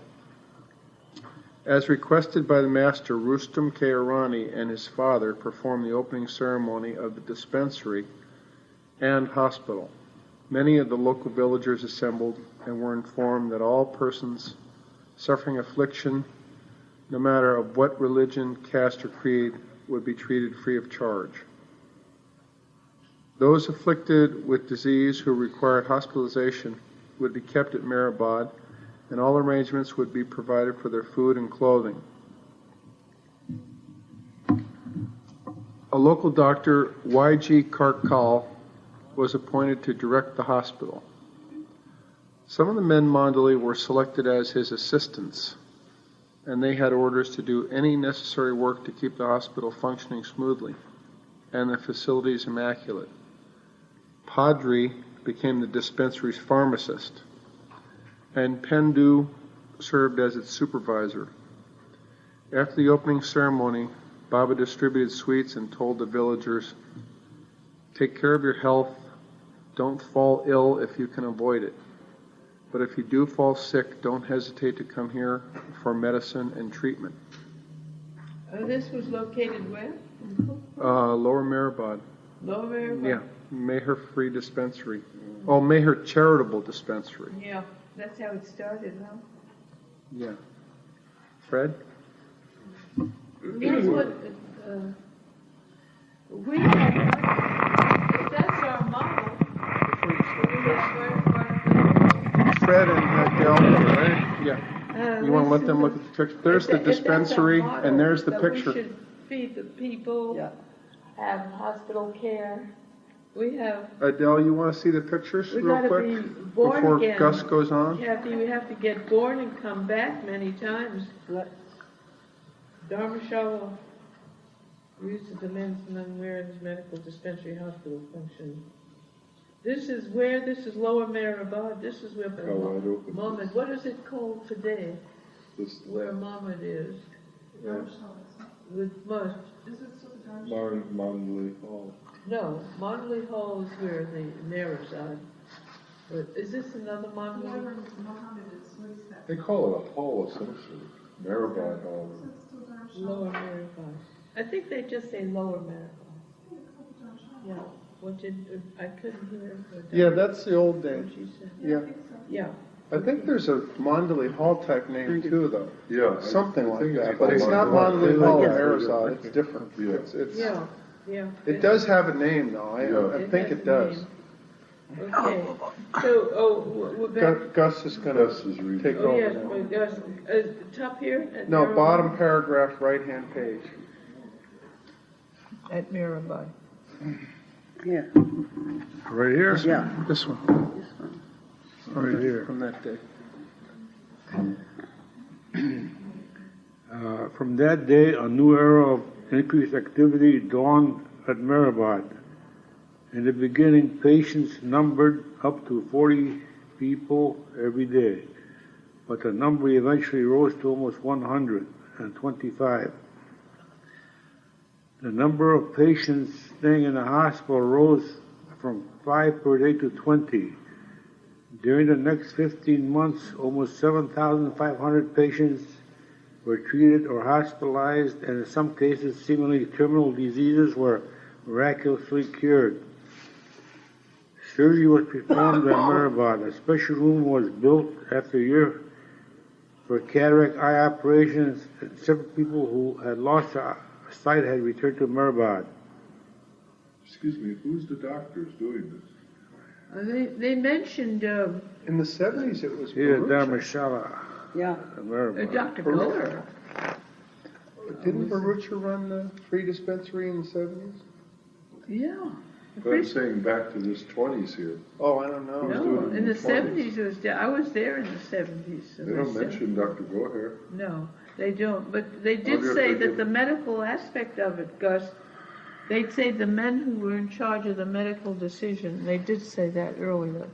As requested by the master, Rustam K. Irani and his father performed the opening ceremony of the dispensary and hospital. Many of the local villagers assembled and were informed that all persons suffering affliction, no matter of what religion, caste, or creed, would be treated free of charge. Those afflicted with disease who required hospitalization would be kept at Meherabad, and all arrangements would be provided for their food and clothing. A local doctor, Y.G. Karkal, was appointed to direct the hospital. Some of the men mandali were selected as his assistants, and they had orders to do any necessary work to keep the hospital functioning smoothly and the facilities immaculate. Padri became the dispensary's pharmacist, and Pendu served as its supervisor. After the opening ceremony, Baba distributed sweets and told the villagers, "Take care of your health. Don't fall ill if you can avoid it. But if you do fall sick, don't hesitate to come here for medicine and treatment." This was located where? Lower Meherabad. Lower Meherabad? Yeah, Mehera Free Dispensary. Oh, Mehera Charitable Dispensary. Yeah, that's how it started, huh? Yeah. Fred? That's what, we have, if that's our model, we have Fred and Adele, right? Yeah. You want to let them look at the picture? There's the dispensary, and there's the picture. We should feed the people, have hospital care. We have. Adele, you want to see the pictures real quick be born before again. Gus goes on? Kathy, we have to get born and come back many times. Dharmashala used to commence among Meherabad's medical dispensary hospital function. This is Lower Meherabad. This is where Mohammed. What is it called today? Where Mohammed is. With most. Is it Mandali Hall. No, Mandali Hall is where the Meheras are. But is this another Mandali? They call it a hall essentially. Meherabad Hall. Lower Meherabad. I think they just say Lower Meherabad. Yeah. I couldn't hear. Yeah, that's the old name. What she said. Yeah. Yeah. I think there's a Mandali Hall type name too, though. Yeah. Something like that. it's But it's not Mandali Hall in Meherabad. It's different. Yeah. It's Yeah. It does have a name, though. I think it does. Okay. So, we're back. Gus is going Gus to is reading. take Oh, over yes, now. but Gus, top here? At No, Mirabad? bottom paragraph, right-hand page. At Mirabad. Yeah. Right here? Yeah. This one. Right here. From that day. From that day, a new era of increased activity dawned at Meherabad. In the beginning, patients numbered up to 40 people every day, but the number eventually rose to almost 125. The number of patients staying in the hospital rose from 5 per day to 20. During the next 15 months, almost 7,500 patients were treated or hospitalized, and in some cases, seemingly terminal diseases were miraculously cured. Surgery was performed at Meherabad. A special room was built after a year for cataract eye operations, and several people who had lost their sight had returned to Meherabad. Excuse me, who's the doctors doing this? They mentioned In the 70s, it was Here, Bharucha. Dharmashala, Yeah. Meherabad. Dr. Goller. Didn't Bharucha run the free dispensary in the 70s? Yeah. But I'm saying back to this 20s here. Oh, I don't know. No, doing it in the 20s. 70s it was. I was there in the 70s. They don't mention Dr. Goher. No, they don't. But they did Wonder if say they that give- the medical aspect of it, Gus. They'd say the men who were in charge of the medical decision. They did say that earlier.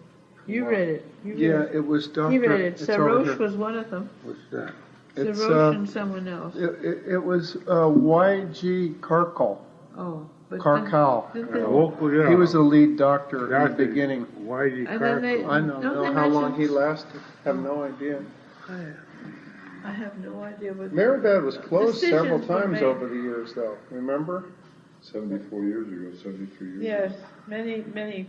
You read it. You read Yeah, it. it was Dr. He read it. It's over Sarosh here. was one of them. What's that? It's, Sarosh and someone else. It was Y.G. Karkal. Oh, but Karkal. Local, yeah. He was the lead doctor in the Doctor. beginning. Why did And then they- I don't Don't know they how long mention- he lasted. Have no idea. I have no idea what. Meherabad was closed several Decisions were times made. over the years, though. Remember? 74 years ago, 73 years Yes, ago. many.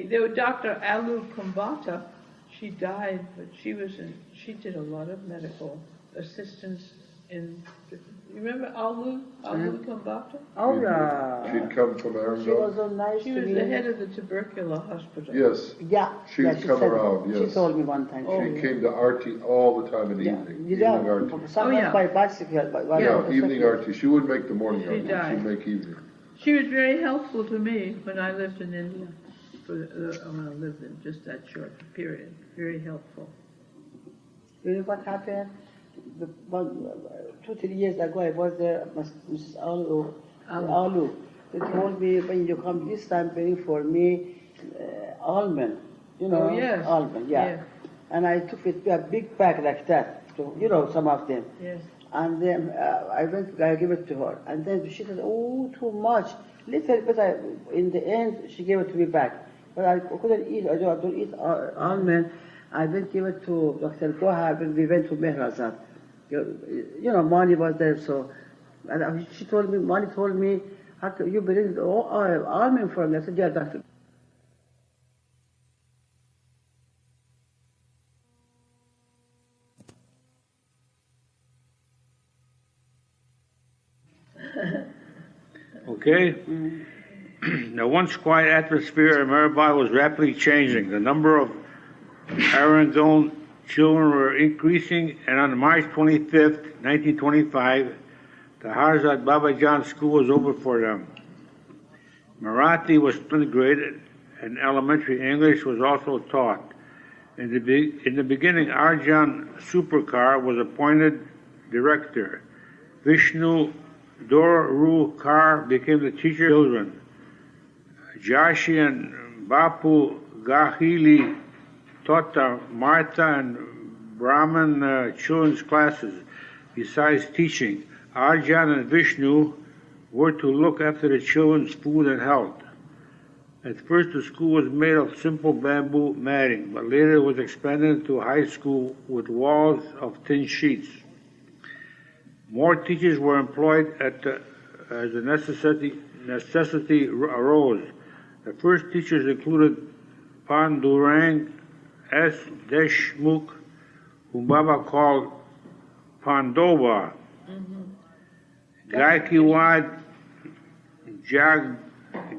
There was Dr. Alu Kumbata. She died, but she did a lot of medical assistance in. You remember Alu Kumbata? Oh, yeah. She'd come from She Arundel. was so nice She to was me. the head of the tubercular hospital. Yes, Yeah. She'd yeah, she come said- around, She yes. told me one time. Oh, she came to Artie all the time in the Yeah. evening. Yeah, Evening Artie. sometimes yeah. by bicycle. By Yeah, motorcycle. evening Artie. She wouldn't make the morning She Artie. died. She'd make evening. She was very helpful to me when I lived in India. When I lived in just that short period. Very helpful. You know what happened? 2-3 years ago, I was there, Mrs. Alu. They told me, when you come this time, bring for me almond. You know, Oh, yes. almond, yeah. Yes. And I took it, a big bag like that. So, you know, some of them. Yes. And then I gave it to her. And then she said, oh, too much. Little bit, in the end, she gave it to me back. But I couldn't eat, I don't eat almond. I didn't give it to Dr. Goha when we went to Mehera. You know, Mani was there, so. And she told me, Mani told me, how can you bring almond for me? I said, yeah, Doctor. Okay? The once quiet atmosphere in Meherabad was rapidly changing. The number of Arundel children were increasing, and on March 25th, 1925, the Harzad Babajan school was over for them. Marathi was integrated, and elementary English was also taught. In the beginning, Arjan Superkar was appointed director. Vishnu Dorukar became the teacher of children. Jashi and Bapu Gahili taught the Martha and Brahman children's classes. Besides teaching, Arjan and Vishnu were to look after the children's food and health. At first, the school was made of simple bamboo matting, but later it was expanded into a high school with walls of tin sheets. More teachers were employed as the necessity arose. The first teachers included Pandurang S. Deshmukh, whom Baba called Pandova, Gaikiwad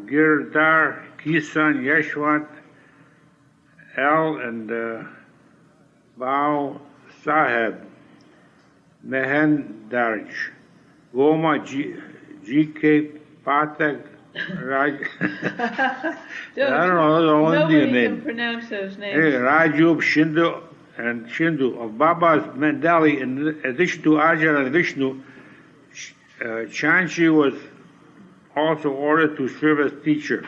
Jagirdar Kisan Yeshwant, Al and Bao Saheb, Mehendarj, Goma G.K. Patak, Raj. I don't know, those are all Indian Nobody names. can pronounce those names. Hey, Rajub, Shindu of Baba's mandali. In addition to Ajahn and Vishnu, Chanji was also ordered to serve as teacher.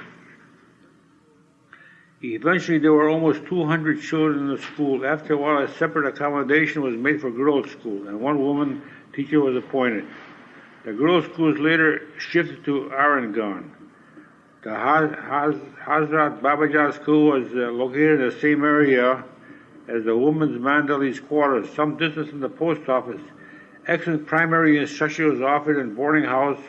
Eventually, there were almost 200 children in the school. After a while, a separate accommodation was made for girls' school, and one woman teacher was appointed. The girls' school was later shifted to Arangan. The Hazrat Babajan school was located in the same area as the women's mandali's quarters, some distance from the post office. Excellent primary instruction was offered in boarding house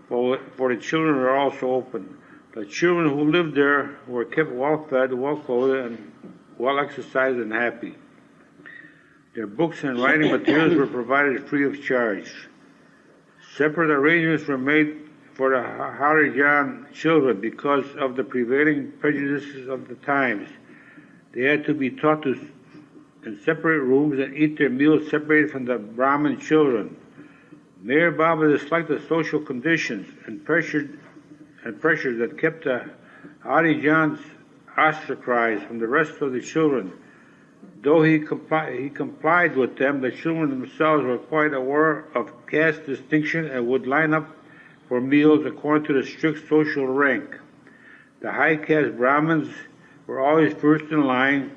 for the children were also open. The children who lived there were kept well fed, well clothed, and well exercised and happy. Their books and writing materials were provided free of charge. Separate arrangements were made for the Harijan children because of the prevailing prejudices of the times. They had to be taught in separate rooms and eat their meals separated from the Brahmin children. Meher Baba disliked the social conditions and pressures that kept the Harijans ostracized from the rest of the children. Though he complied with them, the children themselves were quite aware of caste distinction and would line up for meals according to the strict social rank. The high caste Brahmins were always first in line,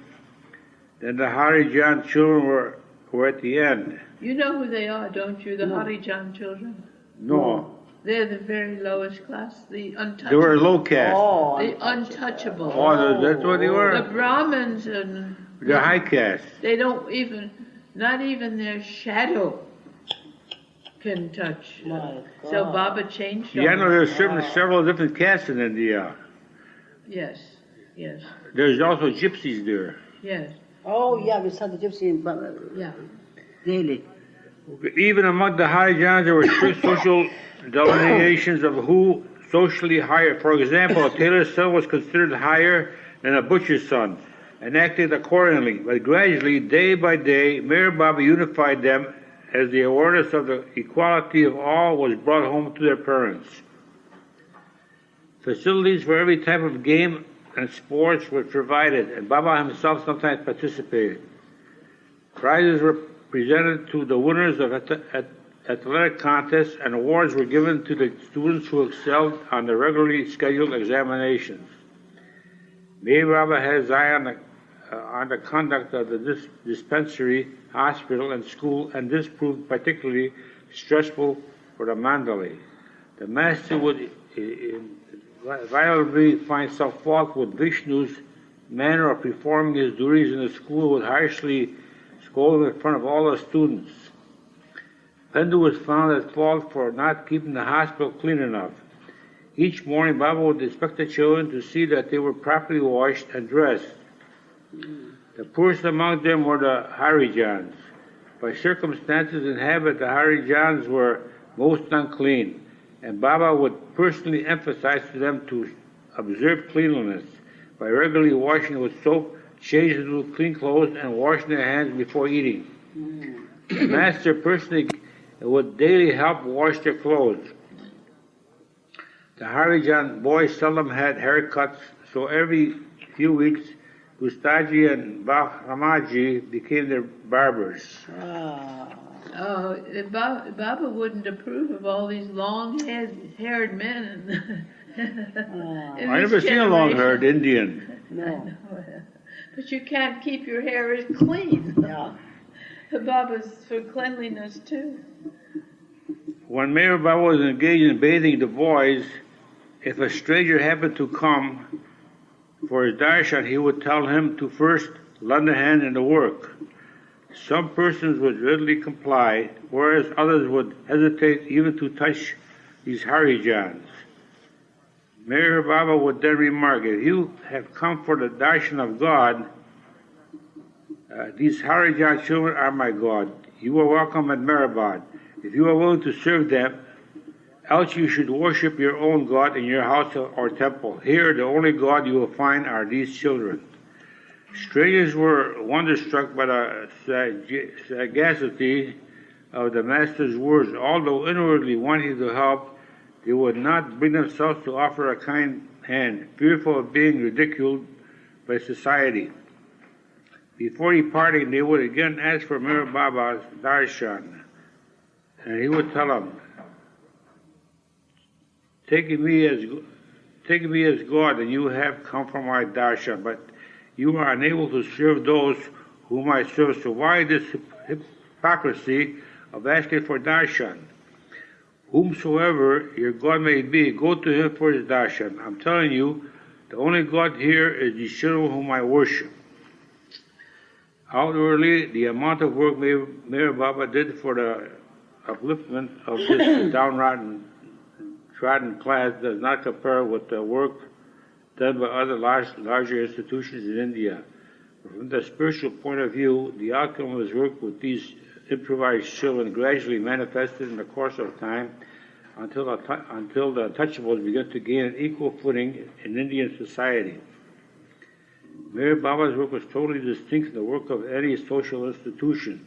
then the Harijan children were at the end. You know who they are, don't you? The Harijan children. No. They're the very lowest class, the untouchable. They were low caste. The untouchable. Oh, that's what they The were? Brahmins and The high caste. they don't even, not even their shadow can touch. My So God. Baba changed Yeah, I know all there's several different castes in India. Yes, yes, There's also gypsies there. yes, Oh, yeah, we saw the gypsy in yeah. daily. Even among the Harijans, there were strict social delineations of who socially higher. For example, a tailor's son was considered higher than a butcher's son and acted accordingly. But gradually, day by day, Meher Baba unified them as the awareness of the equality of all was brought home to their parents. Facilities for every type of game and sports were provided, and Baba himself sometimes participated. Prizes were presented to the winners of athletic contests, and awards were given to the students who excelled on the regularly scheduled examinations. Meher Baba had his eye on the conduct of the dispensary, hospital, and school, and this proved particularly stressful for the mandali. The master would violently find some fault with Vishnu's manner of performing his duties in the school, would harshly scold him in front of all the students. Pendu was found at fault for not keeping the hospital clean enough. Each morning, Baba would inspect the children to see that they were properly washed and dressed. The poorest among them were the Harijans. By circumstances and habit, the Harijans were most unclean, and Baba would personally emphasize to them to observe cleanliness by regularly washing with soap, changing into clean clothes, and washing their hands before eating. The master personally would daily help wash their clothes. The Harijan boys seldom had haircuts, so every few weeks, Gustadji and Bharucha became their barbers. Oh, Baba wouldn't approve of all these long-haired men. I never seen a long-haired Indian. No. But you can't keep your hair as clean. Yeah. Baba's for cleanliness too. When Meher Baba was engaged in bathing the boys, if a stranger happened to come for his darshan, he would tell him to first lend a hand in the work. Some persons would readily comply, whereas others would hesitate even to touch these Harijans. Meher Baba would then remark, if you have come for the darshan of God, these Harijan children are my God. You are welcome at Meherabad. If you are willing to serve them, else you should worship your own God in your house or temple. Here, the only God you will find are these children. Strangers were wonderstruck by the sagacity of the master's words. Although inwardly wanting to help, they would not bring themselves to offer a kind hand, fearful of being ridiculed by society. Before departing, they would again ask for Mehera Baba's darshan, and he would tell them, taking me as God, and you have come for my darshan, but you are unable to serve those whom I serve. So why this hypocrisy of asking for darshan? Whomsoever your God may be, go to him for his darshan. I'm telling you, the only God here is the Shiva whom I worship. Outwardly, the amount of work Mehera Baba did for the upliftment of this trodden class does not compare with the work done by other larger institutions in India. From the spiritual point of view, the outcome of his work with these improvised children gradually manifested in the course of time until the untouchables began to gain an equal footing in Indian society. Mehera Baba's work was totally distinct from the work of any social institution.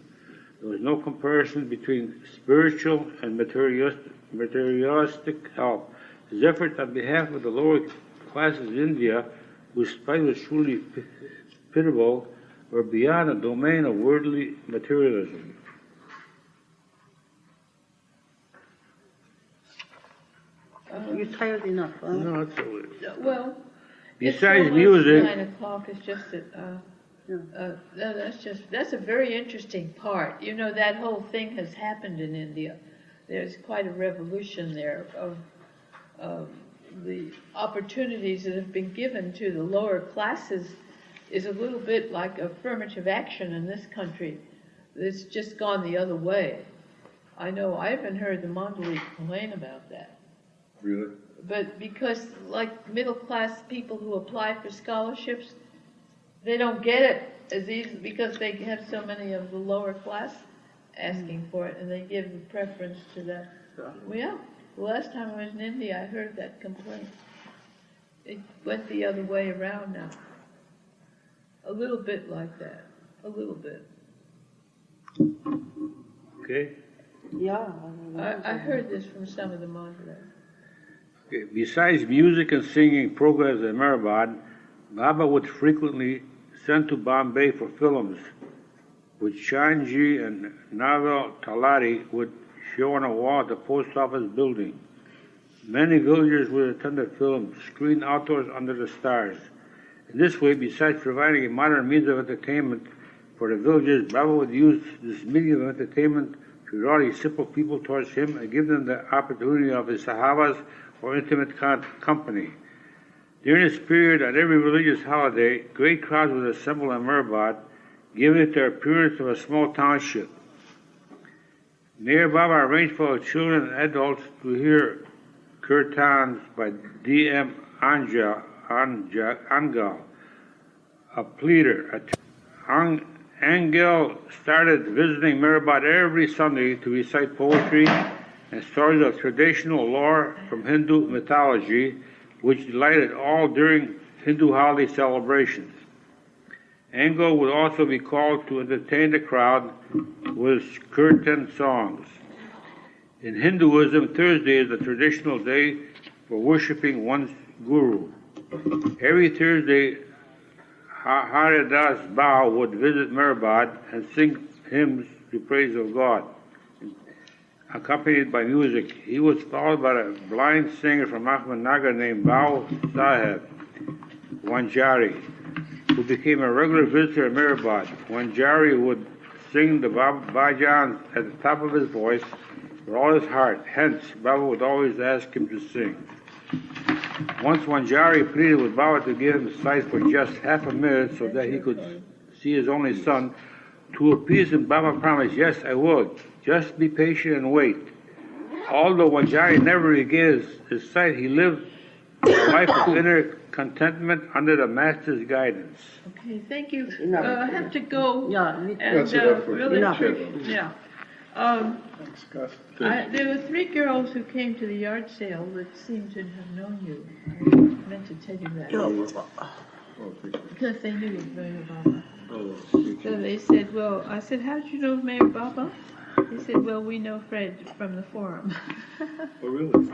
There was no comparison between spiritual and materialistic help. His efforts on behalf of the lower classes in India, whose plight was truly pitiable, were beyond the domain of worldly materialism. You're tired enough, huh? No, it's Well, besides it's music, 9 o'clock. It's just that that's a very interesting part. You know, that whole thing has happened in India. There's quite a revolution there of the opportunities that have been given to the lower classes is a little bit like affirmative action in this country. It's just gone the other way. I know I haven't heard the mandali complain about that. Really? But because, like, middle-class people who apply for scholarships, they don't get it as easy because they have so many of the lower class asking for it, and they give the preference to that. Well, yeah, the last time I was in India, I heard that complaint. It went the other way around now. A little bit like that. A little bit. okay. Yeah. I heard this from some of the mandalas. Okay. Besides music and singing programs in Meherabad, Baba would frequently send to Bombay for films, which Chanji and Naval Talari would show on a wall at the post office building. Many villagers would attend the film, screened outdoors under the stars. In this way, besides providing a modern means of entertainment for the villagers, Baba would use this medium of entertainment to draw these simple people towards him and give them the opportunity of his sahabas or intimate company. During this period, at every religious holiday, great crowds would assemble in Meherabad, giving it the appearance of a small township. Mehera Baba arranged for children and adults to hear kirtans by D.M. Angal, a pleader. Angel started visiting Meherabad every Sunday to recite poetry and stories of traditional lore from Hindu mythology, which delighted all during Hindu holiday celebrations. Angel would also be called to entertain the crowd with kirtan songs. In Hinduism, Thursday is the traditional day for worshipping one's guru. Every Thursday, Haridas Bao would visit Meherabad and sing hymns to praise of God, accompanied by music. He was followed by a blind singer from Ahmednagar named Bao Saheb Wanjari, who became a regular visitor at Meherabad. Wanjari would sing the Babajan at the top of his voice with all his heart. Hence, Baba would always ask him to sing. Once Wanjari pleaded with Baba to give him sight for just half a minute so that he could see his only son. To appease him, Baba promised, "Yes, I would. Just be patient and wait." Although Wanjari never regained his sight, he lived a life of inner contentment under the Master's guidance. Okay, thank you. Enough. I have to go. Yeah, me too. And That's enough for really, enough. yeah. There were 3 girls who came to the yard sale that seemed to have known you. I meant to tell you that. Because they knew it was Mayor Baba. Oh, So they said, well, I said, how did you know Mayor Baba? He said, well, we know Fred from the forum. oh, really?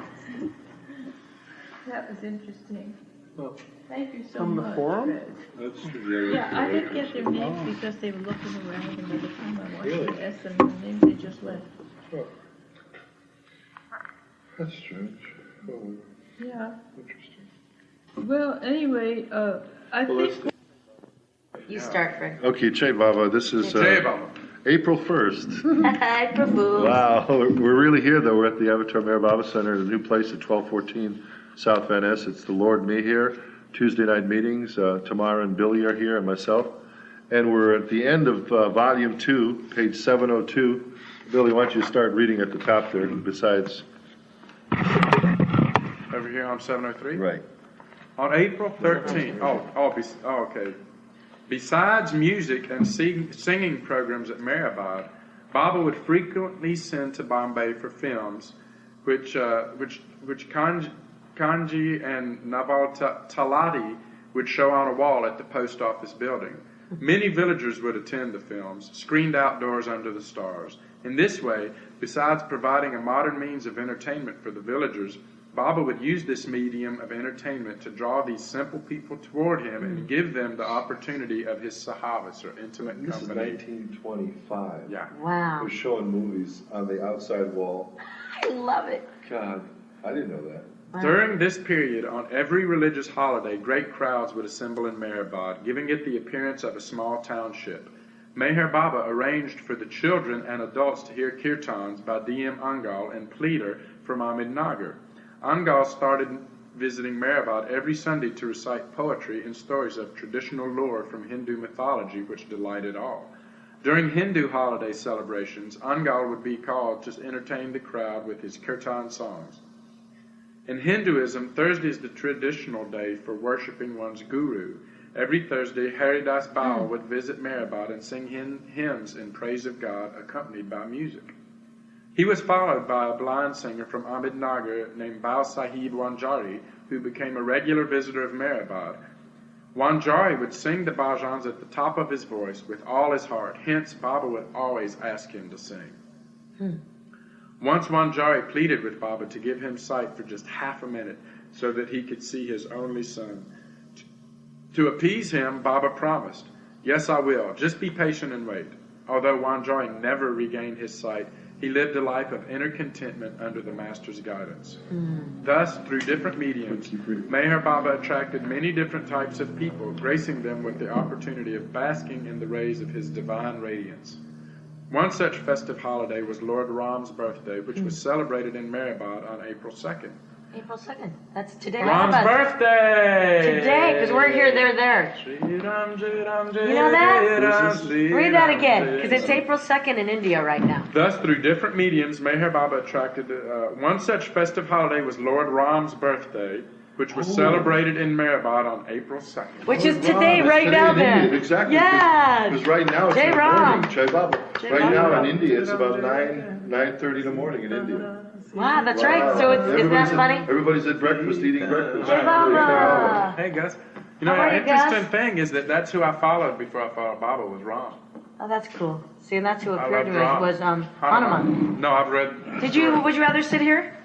That was interesting. Well, Thank you so from the much, forum? Fred. That's very Yeah, I didn't get their names because they were looking around, and by the time I watched the ask them their names, they just left. Oh. That's strange. Oh, Yeah. interesting. Well, anyway, I think You start, Fred. Okay, Jai Baba, this is April 1st. April Fools. Wow, we're really here though. We're at the Avatar Mehera Baba Center, the new place at 1214 South Van Ness. It's the Lord Mehera. Tuesday night meetings. Tamara and Billy are here, and myself. And we're at the end of volume 2, page 702. Billy, why don't you start reading at the top there, besides... Over here on 703? Right. On April 13th, okay. Besides music and singing programs at Meherabad, Baba would frequently send to Bombay for films, which Chanji and Naval Talati would show on a wall at the post office building. Many villagers would attend the films, screened outdoors under the stars. In this way, besides providing a modern means of entertainment for the villagers, Baba would use this medium of entertainment to draw these simple people toward him and give them the opportunity of his sahavas, or intimate This company. is 1925. Yeah. Wow. We're showing movies on the outside wall. I love it. God, I didn't know that. Wow. During this period, on every religious holiday, great crowds would assemble in Meherabad, giving it the appearance of a small township. Meher Baba arranged for the children and adults to hear kirtans by D.M. Angal and Pleader from Ahmednagar. Angal started visiting Meherabad every Sunday to recite poetry and stories of traditional lore from Hindu mythology, which delighted all. During Hindu holiday celebrations, Angal would be called to entertain the crowd with his kirtan songs. In Hinduism, Thursday is the traditional day for worshipping one's guru. Every Thursday, Haridas Baal would visit Meherabad and sing hymns in praise of God, accompanied by music. He was followed by a blind singer from Ahmednagar named Bal Sahib Wanjari, who became a regular visitor of Meherabad. Wanjari would sing the bhajans at the top of his voice with all his heart, hence Baba would always ask him to sing. Once Wanjari pleaded with Baba to give him sight for just half a minute so that he could see his only son. To appease him, Baba promised, "Yes, I will. Just be patient and wait." Although Wanjari never regained his sight, he lived a life of inner contentment under the Master's guidance. Thus, through different mediums, Meher Baba attracted many different types of people, gracing them with the opportunity of basking in the rays of his divine radiance. One such festive holiday was Lord Ram's birthday, which was celebrated in Meherabad on April 2nd. April 2nd. That's today. Ram's birthday! Today, because we're here, they're there. You know that? Read that again, because it's April 2nd in India right now. Thus, through different mediums, Meher Baba attracted... one such festive holiday was Lord Ram's birthday, which was celebrated in Meherabad on April 2nd. Which is today, right now there. Exactly. Yeah. Because right now it's Jai in the Ram. morning, Jai Baba. Jai Right now Baba. in India it's about 9:30 in the morning in India. Wow, that's right. So isn't that funny? Everybody's at breakfast, eating breakfast. Jai Baba. Hey, Gus. You know, How are an you, interesting Gus? thing is that's who I followed before I followed Baba was Ram. Oh, that's cool. See, and that's who I appeared love to us Ram. was Hanuman. No, I've read... Would you rather sit here?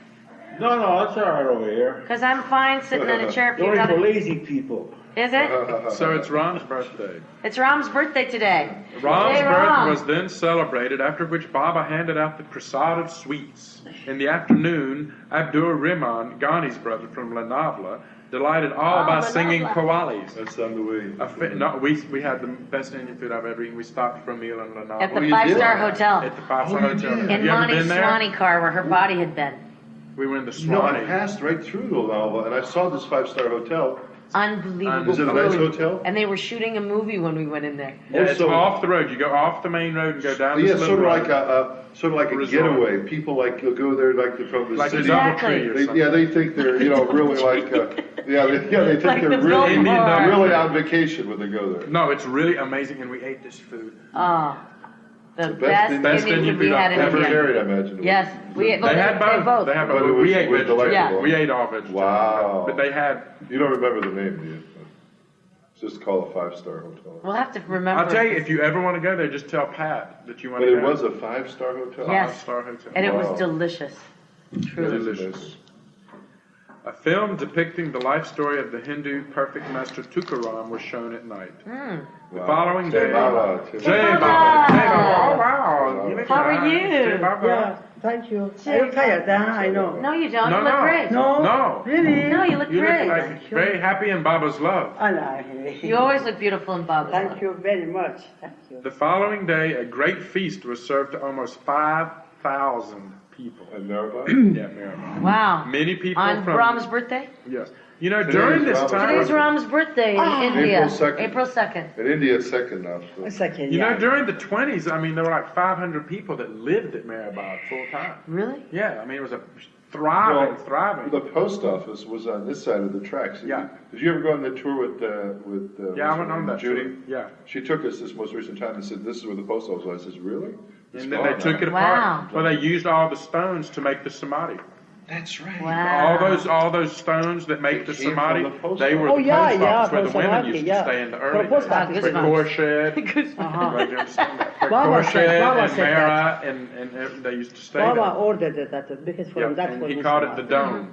No, it's all right over here. Because I'm fine sitting in a chair if you'd Only for rather. lazy people. Is it? So it's Ram's birthday. It's Ram's birthday today. Ram's Jai birth Ram. was then celebrated, after which Baba handed out the prasad of sweets. In the afternoon, Abdur Rehman, Ghani's brother from Lanavla, delighted all by singing qawwalis. That's on the way. We had the best Indian food I've ever eaten. We stopped for a meal in Lanavla. At the you five-star did? hotel. At the five-star you hotel. did? Have In you ever Monty's been there? Swanee car where her body had been. We were in the No, I Swanee. passed right through Lolava, and I saw this 5-star hotel. Unbelievable Is it a nice food. hotel? And they were shooting a movie when we went in there. Yeah, it's Also- off the road. You go off the main road and go down Yeah, this sort little of like a Resort. getaway. People like go there like from the like a city. Exactly. DoubleTree or They, something. yeah, they think they're really like they think Like they're the really Billboard. really on vacation when they go there. No, it's really amazing, and we ate this food. Oh, the best best Indian Indian food we had in Ever India. carried, I imagine. Yes, we ate They had both. They had both. But it was- We ate it was vegetarian. delectable. We ate all vegetarian. Wow. But they had... You don't remember the name, do you? Just call it a 5-star hotel. We'll have to remember. I'll tell you, if you ever want to go there, just tell Pat that you want But to it go. was a 5-star hotel? Yes. 5-star hotel. And it was Wow. delicious. Truly. Delicious. A film depicting the life story of the Hindu perfect master Tukaram was shown at night. The following day, Jai Baba. Jai Baba. Jai Baba. Oh wow! You look How are nice. you? Jai Baba. Yeah, thank you. I look tired, I know. No, you don't. No, You look no. great. No. Really? No, you look You great. look like very happy in Baba's love. You always look beautiful in Baba's Thank love. you very much. Thank you. The following day, a great feast was served to almost 5,000 people. And Mehera? Yeah, Mehera. Wow. Many people On from Ram's birthday? Yes. You know, Today during is this Ram's time. Today's Ram's birthday in India. April 2nd. April 2nd. In India, it's second now. So. A second, You know, yeah. during the 20s, I mean, there were like 500 people that lived at Meherabad full time. Really? Yeah, I mean, it was a thriving. The post office was on this side of the tracks. Yeah. Did you ever go on the tour with Yeah, I went on that Judy? tour. Yeah. She took us this most recent time and said, "This is where the post office was." I says, "Really?" It's And then they gone took now. it apart. Wow. Well, they used all the stones to make the samadhi. That's right. Wow. All those stones that make They the came samadhi, from the post they were Oh, the yeah, post yeah, office where the from women Samadhi, used yeah. to stay in the From early post days. office. Record shed. Uh-huh. Right, you understand that? Baba Record said- shed Baba and said Mehera, and they used to stay Baba there. ordered it, that because for Yeah, that and for he Muslim. called it the dome.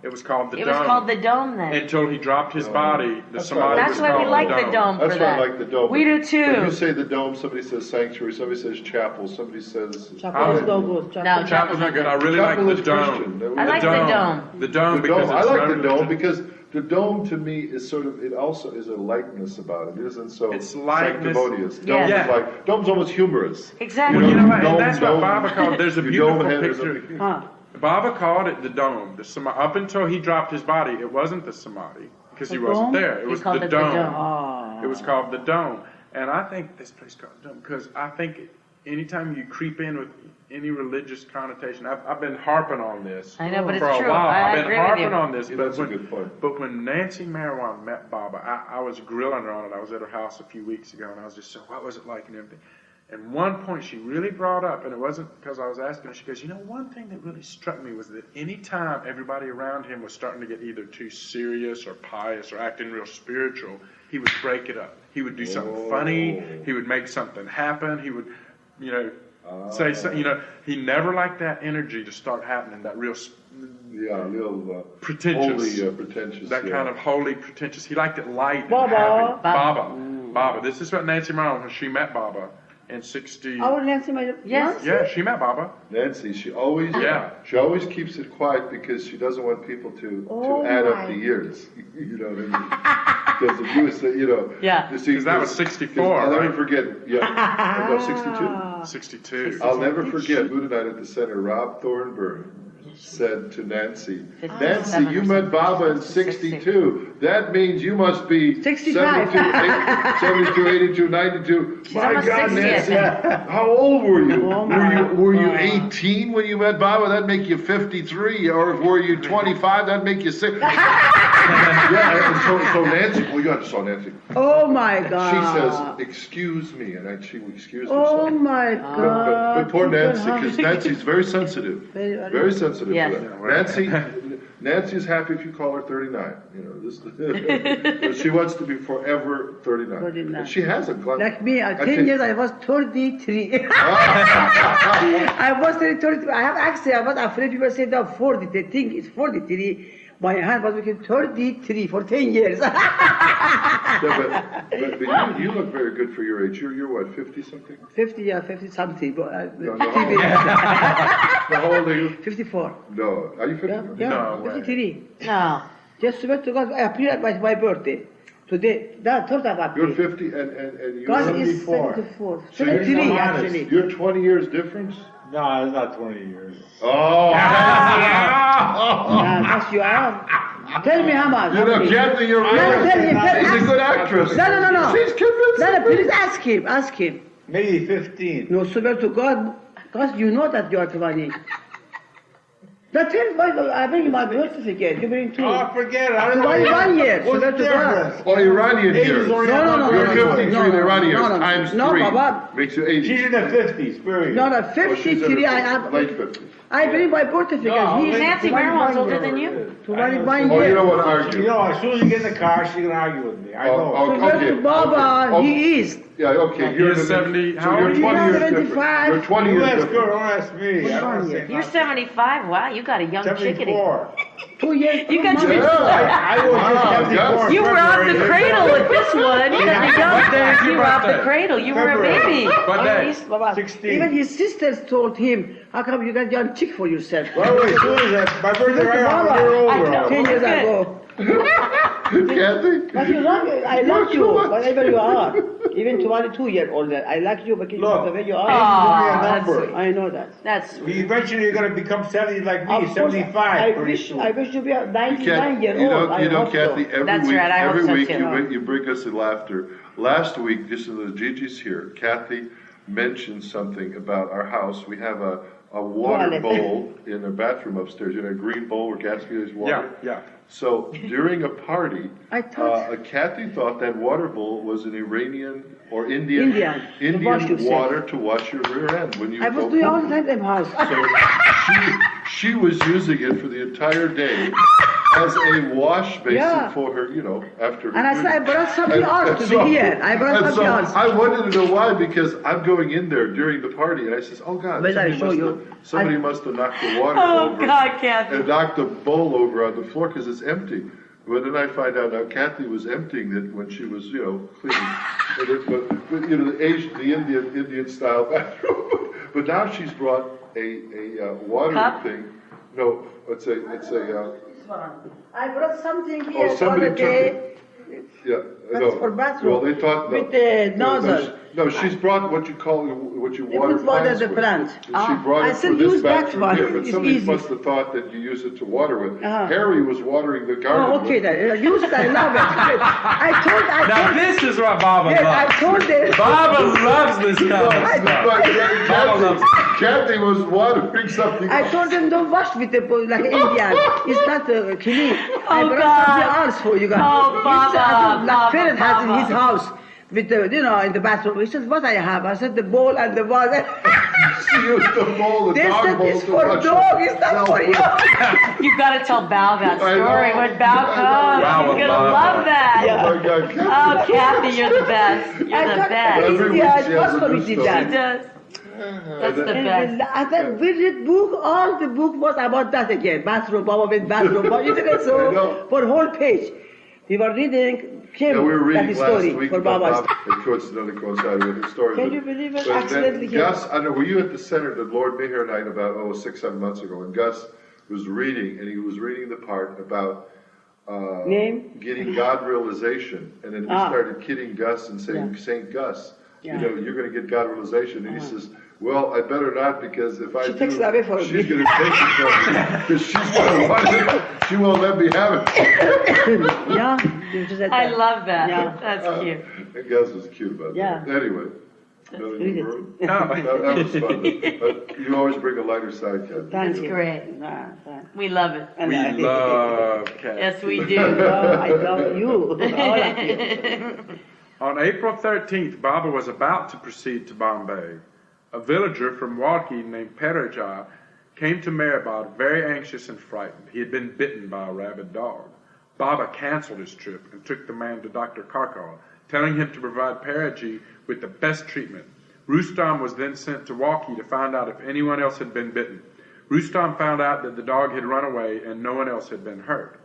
It was called the It dome. was called the Dome then. Until he dropped his body, the That's samadhi right. That's was why we called like the dome That's for why that. I like the dome. We do When you too. say the dome, somebody says sanctuary, somebody says chapel, somebody says... Chapel is no good. No, Chapel's not good. I really like Chapel the is dome. Christian. I like the dome. The dome The because dome. I it's like no the dome religion. because the dome to me is sort of, it also is a lightness about it. It isn't so It's lightness. sanctimonious. Yeah. Dome Yeah. is like, dome's almost humorous. Exactly. Well, you know what? Dome, And that's what dome. Baba called. There's a Your beautiful dome head is picture. Huh. Baba called it the dome. The samadhi. Up until he dropped his body, it wasn't the samadhi because he The wasn't dome? there. It He was called the it the dome. dome. Ah. It was called the dome. And I think this place called the dome because I think anytime you creep in with any religious connotation, I've been harping on this I know, but for it's a true. while. I I've been agree with harping you. on this, Yeah, but that's a when, good point. but when Nancy Marijuana met Baba, I was grilling her on it. I was at her house a few weeks ago, and I was just saying, what was it like and everything. And one point she really brought up, and it wasn't because I was asking her, she goes, you know, one thing that really struck me was that any time everybody around him was starting to get either too serious or pious or acting real spiritual, he would break it up. He would do something funny. He would make something happen. He would, you know, say something, you know, he never liked that energy to start happening, that real Yeah, a little pretentious. holy, pretentious. That yeah. kind of holy, pretentious. He liked it light and Baba. happy. Baba. This is what Nancy Brown, when she met Baba in 60. Our Nancy, my Yes. Nancy? Yeah, she met Baba. Nancy, she always keeps it quiet because she doesn't want people to add up the years. You know what I mean? Because if you say, you know, Yeah. you see, Because that was 64, I'll never right? forget. Yeah, no, 62. 62. I'll never forget. Buddha night at the center. Rob Thornburn said to Nancy, "Nancy, you met Baba in 62. That means you must be 65. 72, 82, 92. My almost God, 60, I Nancy, think. how old were you? Oh, my Were you God. 18 when you met Baba? That'd make you 53. Or were you 25? That'd make you 6. Yeah, and so Nancy, well, you just saw Nancy. Oh my She God. says, "Excuse me," and she excused Oh herself. my God. But poor Nancy, People because have- Nancy's very sensitive. Very sensitive Yes. to that. Nancy's happy if you call her 39. You know, this, she wants to be forever 39. 39. And she has a glut. Like me, at 10 think- years I was 33. I was 33. I was afraid people said that 40. They think it's 43. My hand was looking 33 for 10 years. But you look very good for your age. You're what, 50 something? 50, yeah, 50 something. But, No, how old are you? 54. No, are you 50? Yeah, No way. 53. No. Just swear to God, I appeared by my birthday. Today, that thought about You're it. 50 and you're God is 74. 74. So you're 73 not actually. You're 20 years difference? No, it's not 20 years. Oh! Yeah, yes, you are. Tell me how much. You how know, many? Kathy, you're No, tell me, She's a ask- good actress. No. She's convincing No, me. please ask him. Ask him. Maybe 15. No, swear to God, because you know that you are 20. That's it. I bring my birth certificate. You bring two. Oh, forget it. I don't know. 1 year. What's the So that's difference? Or Iranian Age years. is only No. You're 53 Iranian years no. times No, 3 Baba. makes you 80. She's in the 50s, period. No, Oh, she's in 53. her late 50s. I bring my birth certificate. No, He's Nancy Merriman's older than you. To 1 Oh, you year. don't want to argue. You know, as soon as you get in the car, she's going to argue with me. I know. Oh, So okay. that's Baba, Okay. he is. Yeah, okay. He You're is the 70. So How you're old are 20 you? years different. 75. You're 20 You years ask her, different. don't ask me. I don't say You're 75. Wow, you got a young chickadee. 74. 2 years. You got two your- months. I was Wow, just 74. You were off the cradle with this one. You got the young What day is thing. your You were off the birthday? cradle. You were a baby. What day? Baba, 16. even his sisters told him, how come you got young chick for yourself? Well, as soon as that, my birthday right around a year I know. older. 10 years Good. ago. Kathy? But you love me. I like you, whatever you are. Even 22-year older. I like you because Look. the way you Aw, are. that's number. sweet. I know that. That's sweet. Eventually, you're going to become 70 like me, Of course, 75. I pretty wish soon. you be You 99 can't, year you old. know, you know, hope so. Kathy, every That's week, right, I hope every so week too. you bring us in laughter. Last week, just in the Gigi's here, Kathy mentioned something about our house. We have a water Toilet. bowl in the bathroom upstairs, a green bowl where Kathy is water. Yeah. So during a party, I thought- Kathy thought that water bowl was an Iranian or Indian to wash yourself. water to wash your rear end when you I go was doing all the pooping. time in the house. So she was using it for the entire day as a wash basin Yeah. for her, after her. And I said, I brought something else to so- be here. I brought and something so else. I wanted to know why, because I'm going in there during the party, and I says, oh God, Wait, I'll somebody, show must, you. have, somebody must have knocked the water Oh, over God, Kathy. and knocked the bowl over on the floor because it's empty. But then I find out now Kathy was emptying it when she was, cleaning. but the Indian style bathroom. But now she's brought a water Cup? thing. No, it's a. I brought something here the somebody other took day. it. Yeah, That's no. for bathroom. Well, they thought With the nozzle. No, she's brought what you They water put water plants the with. plant. And she brought I it said for this use that bathroom one. here, but It's somebody easy. must have thought that you use it to water with. Uh-huh. Harry was watering the garden. Oh, okay then. Use it. I love it. I Now told. this is what Baba Yes, I loves. told them. Baba loves this kind of stuff. Baba loves Kathy was watering something. I told them don't wash with the like Indian. It's not clean. I Oh, brought God. something else for you guys. Oh, Baba, Like parent has in Baba. his house with the in the bathroom. He says, what I have? I said the bowl and the water. She used the bowl, the They dog said bowl it's to for wash dog. her It's not self for you. with. You got to tell Bao that I story know. when Bao I know. comes. Bao You're will going to love love that. Oh my God, Kathy. Oh, Kathy, you're the best. You're I the thought best. Every week yeah, she it has was a for new me did story. She that. does. That's the And best. I said, we read book, all the book was about that again. Bathroom, Baba went bathroom, isn't it I so? know. For whole page. We were reading, Yeah, we were reading that last story week for about Baba's. Bob. It coincidentally coincided with the story. Can but- you believe it? but Accidentally then Gus, I don't know, were you at the center that Lord Mehera and I about 6-7 months ago? And Gus was reading, and he was reading the part about Name? getting God realization, and then he started kidding Gus and saying, Saint Gus, Yeah. you're going to get God realization. And he says, well, I better not, because if I She do, takes it away from me. she's going to take it from me, because she's going to want it. She won't let me have it. Yeah, you just said I that. love that. Yeah. That's cute. And Gus was cute about Yeah. that. Anyway. Read it. That was fun. But you always bring a lighter side, Kathy. Thank That's you. great. Nah. We love it. And We I- love Kathy. Yes, we Oh, do. I love you. All of you. On April 13th, Baba was about to proceed to Bombay. A villager from Wolkin named Paraja came to Meherabad very anxious and frightened. He had been bitten by a rabid dog. Baba canceled his trip and took the man to Dr. Karkar, telling him to provide Paraji with the best treatment. Rustam was then sent to Wolkin to find out if anyone else had been bitten. Rustam found out that the dog had run away and no one else had been hurt.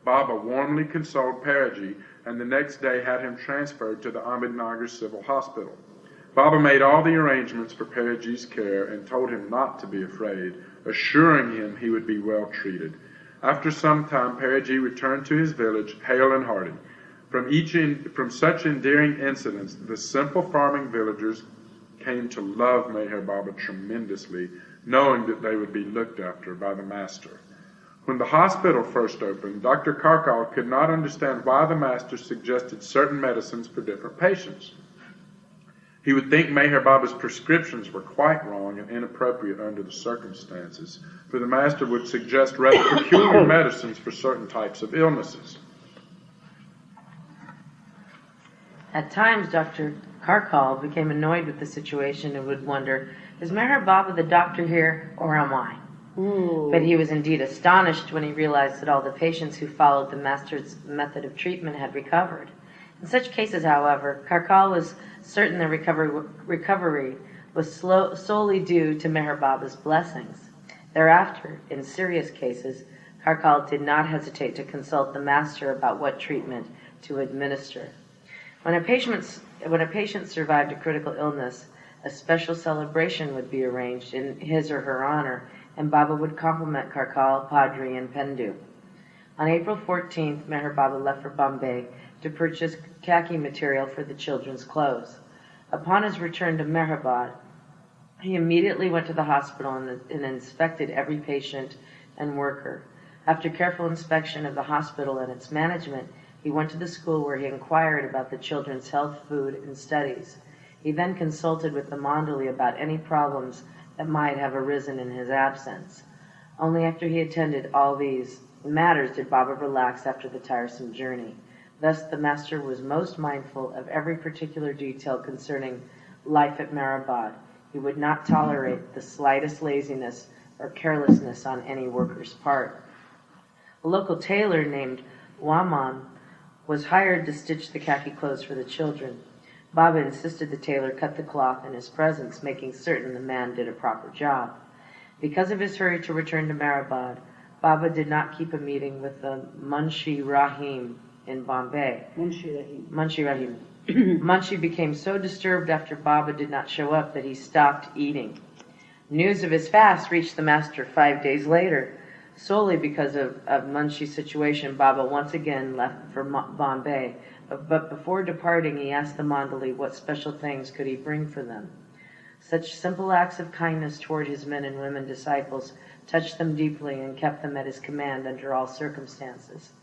Baba warmly consoled Paraji and the next day had him transferred to the Ahmednagar Civil Hospital. Baba made all the arrangements for Paraji's care and told him not to be afraid, assuring him he would be well treated. After some time, Paraji returned to his village, hale and hearty. From such endearing incidents, the simple farming villagers came to love Meher Baba tremendously, knowing that they would be looked after by the master. When the hospital first opened, Dr. Karkal could not understand why the master suggested certain medicines for different patients. He would think Meher Baba's prescriptions were quite wrong and inappropriate under the circumstances, for the master would suggest rather peculiar medicines for certain types of illnesses. At times, Dr. Karkal became annoyed with the situation and would wonder, is Meher Baba the doctor here, or am I? But he was indeed astonished when he realized that all the patients who followed the master's method of treatment had recovered. In such cases, however, Karkal was certain the recovery was solely due to Meher Baba's blessings. Thereafter, in serious cases, Karkal did not hesitate to consult the master about what treatment to administer. When a patient survived a critical illness, a special celebration would be arranged in his or her honor, and Baba would compliment Karkal, Padri, and Pendu. On April 14th, Meher Baba left for Bombay to purchase khaki material for the children's clothes. Upon his return to Meherabad, he immediately went to the hospital and inspected every patient and worker. After careful inspection of the hospital and its management, he went to the school where he inquired about the children's health, food, and studies. He then consulted with the mandali about any problems that might have arisen in his absence. Only after he attended all these matters did Baba relax after the tiresome journey. Thus the master was most mindful of every particular detail concerning life at Meherabad. He would not tolerate the slightest laziness or carelessness on any worker's part. A local tailor named Waman was hired to stitch the khaki clothes for the children. Baba insisted the tailor cut the cloth in his presence, making certain the man did a proper job. Because of his hurry to return to Meherabad, Baba did not keep a meeting with the Munshi Rahim in Bombay. Munshi Rahim. Munshi became so disturbed after Baba did not show up that he stopped eating. News of his fast reached the master 5 days later. Solely because of Munshi's situation, Baba once again left for Bombay. But before departing, he asked the mandali what special things could he bring for them. Such simple acts of kindness toward his men and women disciples touched them deeply and kept them at his command under all circumstances.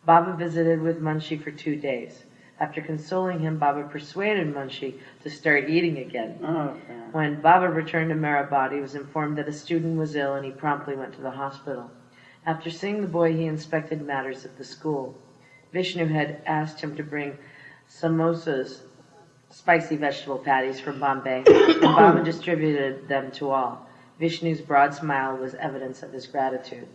Baba visited with Munshi for 2 days. After consoling him, Baba persuaded Munshi to start eating again. When Baba returned to Meherabad, he was informed that a student was ill and he promptly went to the hospital. After seeing the boy, he inspected matters at the school. Vishnu had asked him to bring samosas, spicy vegetable patties, from Bombay, and Baba distributed them to all. Vishnu's broad smile was evidence of his gratitude.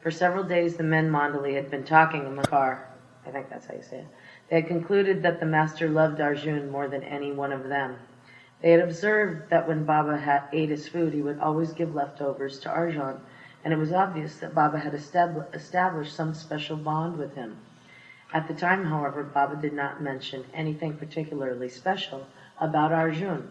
For several days, the men mandali had been talking in the car. I think that's how you say it. They had concluded that the master loved Arjun more than any one of them. They had observed that when Baba ate his food, he would always give leftovers to Arjun, and it was obvious that Baba had established some special bond with him. At the time, however, Baba did not mention anything particularly special about Arjun.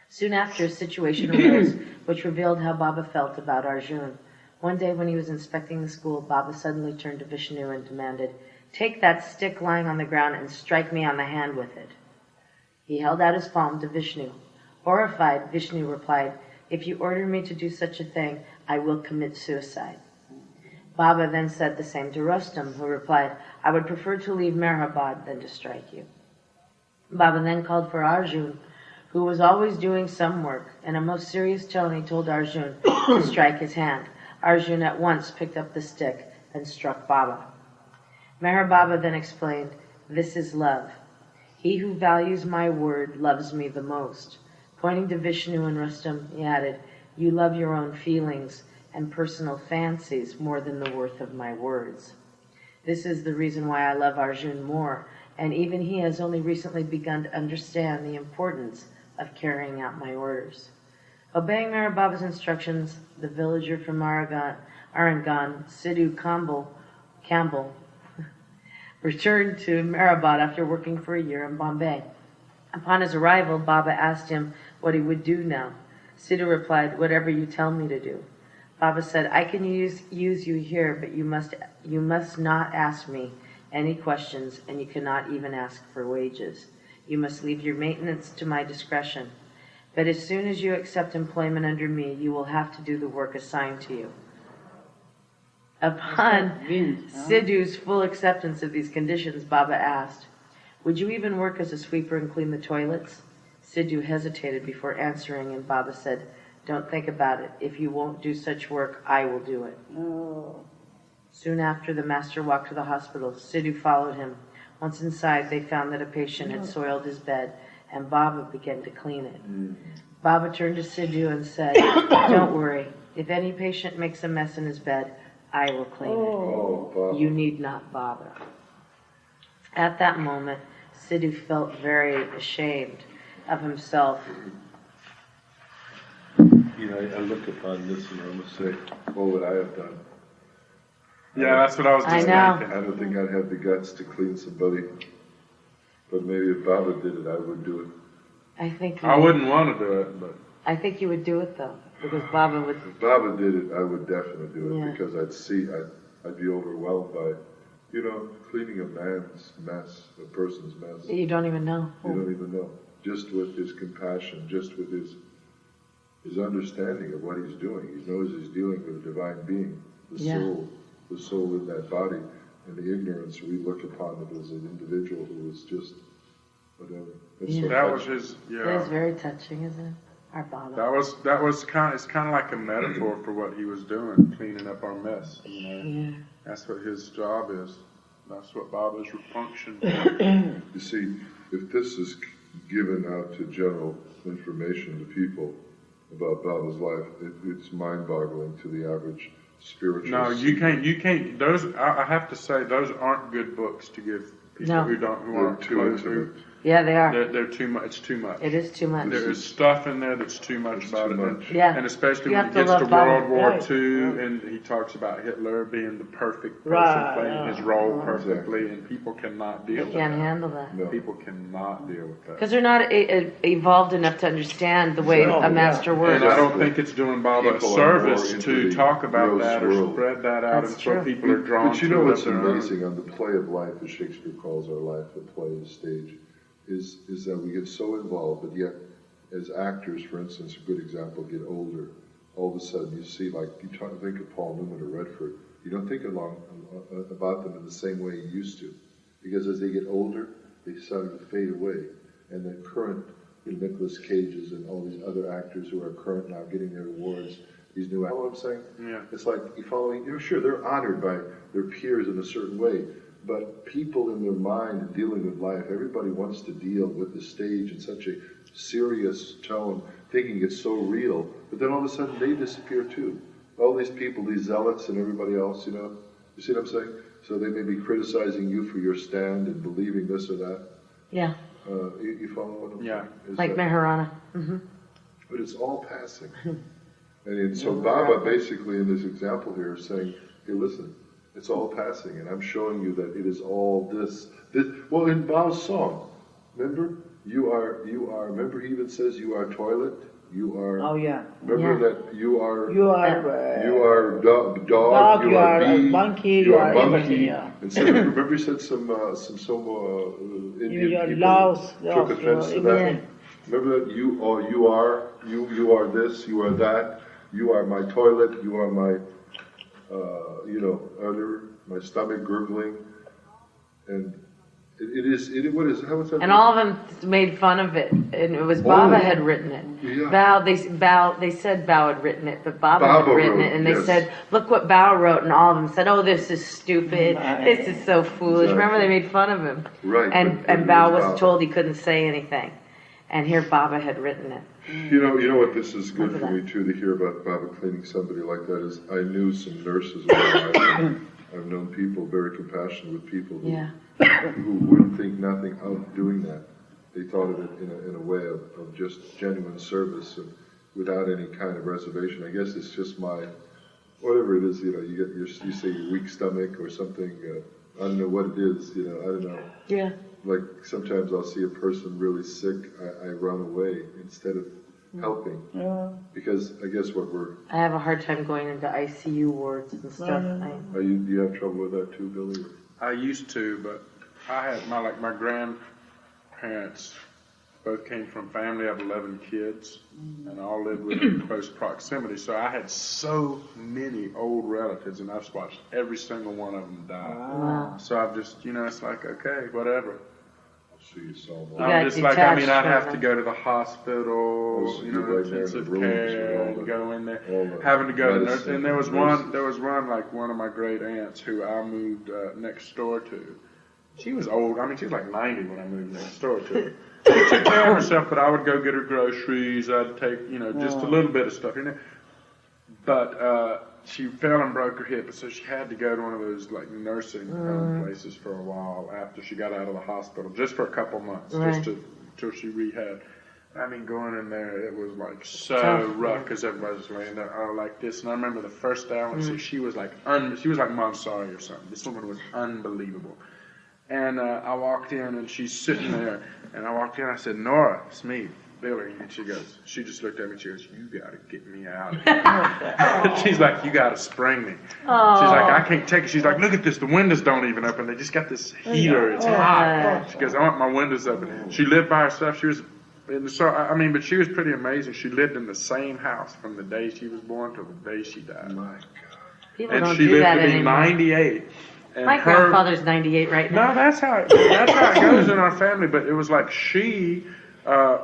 Soon after, a situation arose which revealed how Baba felt about Arjun. One day when he was inspecting the school, Baba suddenly turned to Vishnu and demanded, "Take that stick lying on the ground and strike me on the hand with it." He held out his palm to Vishnu. Horrified, Vishnu replied, "If you order me to do such a thing, I will commit suicide." Baba then said the same to Rustam, who replied, "I would prefer to leave Meherabad than to strike you." Baba then called for Arjun, who was always doing some work. In a most serious tone, he told Arjun to strike his hand. Arjun at once picked up the stick and struck Baba. Meher Baba then explained, "This is love. He who values my word loves me the most." Pointing to Vishnu and Rustam, he added, "You love your own feelings and personal fancies more than the worth of my words. This is the reason why I love Arjun more, and even he has only recently begun to understand the importance of carrying out my orders." Obeying Meher Baba's instructions, the villager from Arangan, Sidhu Campbell, returned to Meherabad after working for a year in Bombay. Upon his arrival, Baba asked him what he would do now. Sidhu replied, "Whatever you tell me to do." Baba said, "I can use you here, but you must not ask me any questions, and you cannot even ask for wages. You must leave your maintenance to my discretion. But as soon as you accept employment under me, you will have to do the work assigned to you." Upon Sidhu's full acceptance of these conditions, Baba asked, "Would you even work as a sweeper and clean the toilets?" Sidhu hesitated before answering, and Baba said, "Don't think about it. If you won't do such work, I will do it." Oh. Soon after, the master walked to the hospital. Sidhu followed him. Once inside, they found that a patient had soiled his bed, and Baba began to clean it. Baba turned to Sidhu and said, "Don't worry. If any patient makes a mess in his bed, I will clean it. You need not bother." At that moment, Sidhu felt very ashamed of himself. I look upon this and I almost say, what would I have done? Yeah, that's what I was just I know. thinking. I don't think I'd have the guts to clean somebody. But maybe if Baba did it, I would do it. I wouldn't want to do it, but I think you would do it though, because Baba would. If Baba did it, I would definitely do it Yeah. because I'd be overwhelmed by, cleaning a man's mess, a person's mess. You don't even know. You don't even know. Just with his compassion, just with his understanding of what he's doing. He knows he's dealing with a divine being, the soul in that body, and the ignorance we look upon it as an individual who is just whatever. It's so that was touching. his. Yeah, That is very touching, isn't it? Our Baba. that was kind. It's kind of like a metaphor for what he was doing, cleaning up our mess. Yeah. That's what his job is. That's what Baba's function. You see, if this is given out to general information to people about Baba's life, it's mind-boggling to the average spiritual. No, you can't. Those I have to say, those aren't good books to give people No. who aren't too close. intimate. Yeah, they are. They're too much. It's too much. It is too much. There is stuff in there that's too much It's about too it. much. Yeah. And especially You when have it to gets to love Baba. World War Right. II, and he talks about Hitler being the perfect person Right, playing yeah. his role perfectly, and people cannot deal They with can't that. handle that. No. People cannot deal with that. Because they're not evolved enough to understand the way No, a master And works. I don't think it's doing Baba a People are service more into to the talk about gross that or world. spread that out, That's and so true. people are drawn But you to know it what's of their own. amazing on the play of life, as Shakespeare calls our life, a play, a stage, is that we get so involved, but yet as actors, for instance, a good example, get older, all of a sudden you see, like, think of Paul Newman or Redford, you don't think about them in the same way you used to, because as they get older, they start to fade away, and the current Nicolas Cages and all these other actors who are current now getting their awards, these new actors, you know what I'm saying? Yeah. It's like sure, they're honored by their peers in a certain way, but people in their mind and dealing with life, everybody wants to deal with the stage in such a serious tone, thinking it's so real, but then all of a sudden they disappear too. All these people, these zealots and everybody else, you see what I'm saying? So they may be criticizing you for your stand and believing this or that. Yeah, You follow what I'm Yeah. saying? Is like that- Meherana. But it's all passing. And so Baba basically in this example here is saying, hey, listen, it's all passing, and I'm showing you that it is all this. Well, in Baba's song, remember? Remember he even says you are toilet, you are... Oh, yeah. Remember that you are... You are... You are dog, dog, you are bee, monkey, you are everything, monkey. yeah. And so remember he said some Indian You are people louse, took offense to that. everything. Remember that you are this, you are that, you are my toilet, you are my, under my stomach gurgling, and what is how is that? And all of them made fun of it, and it was Baba had written it. Yeah. They said Bao had written it, but Baba had Baba written wrote it, and it, they yes. said, "Look what Bao wrote," and all of them said, "Oh, this is stupid. This is so foolish." Exactly. Remember, they made fun of him, Right, and but it Bao was was Baba. told he couldn't say anything, and here Baba had written it. You know what this is good Remember for that. me too to hear about Baba cleaning somebody like that is I knew some nurses in my life. I've known people very compassionate with people who, Yeah. who wouldn't think nothing of doing that. They thought of it in a way of just genuine service and without any kind of reservation. I guess it's just my whatever it is. You say your weak stomach or something. I don't know what it is. I don't know. Yeah. Like sometimes I'll see a person really sick, I run away instead of helping. Yeah. Because I guess I have a hard time going into ICU wards and stuff. do you have trouble with that too, Billy? I used to, but I had my grandparents both came from family of 11 kids, and all lived within close proximity. So I had so many old relatives, and I've watched every single one of them die. Wow. So I've just, it's like, okay, whatever. So you saw them all. You got I'm just like, I mean, detached I'd have from to go to the hospital, so you you're know, right there in the intensive rooms with care, all and the- go in there, all the having to go to medicine nurse. And there was nurses. one, like one of my great aunts who I moved next door to. She was old. I mean, she was like 90 when I moved next door to her. She took care of herself, but I would go get her groceries. I'd take, you know, just a little bit of stuff in there. But she fell and broke her hip, so she had to go to one of those like nursing home places for a while after she got out of the hospital, just for a couple months, Right. till she rehabbed. I mean, going in there, it was like so Tough. rough because everybody was laying there like this. And I remember the first day I went to see, she was like Montessori or something. This woman was unbelievable. And I walked in, and she's sitting there. And I walked in, I said, "Nora, it's me, Billy." And she just looked at me, she goes, "You got to get me out of here." She's like, "You got to spring me." She's like, "I can't take it." She's like, "Look at this, the windows don't even open. They just got this heater, it's hot." She goes, "I want my windows open." She lived by herself. She was, but she was pretty amazing. She lived in the same house from the day she was born till the day she died. My God. People And don't she do lived that to be anymore. 98. And My grandfather's 98 right now. No, that's how it goes in our family. But it was like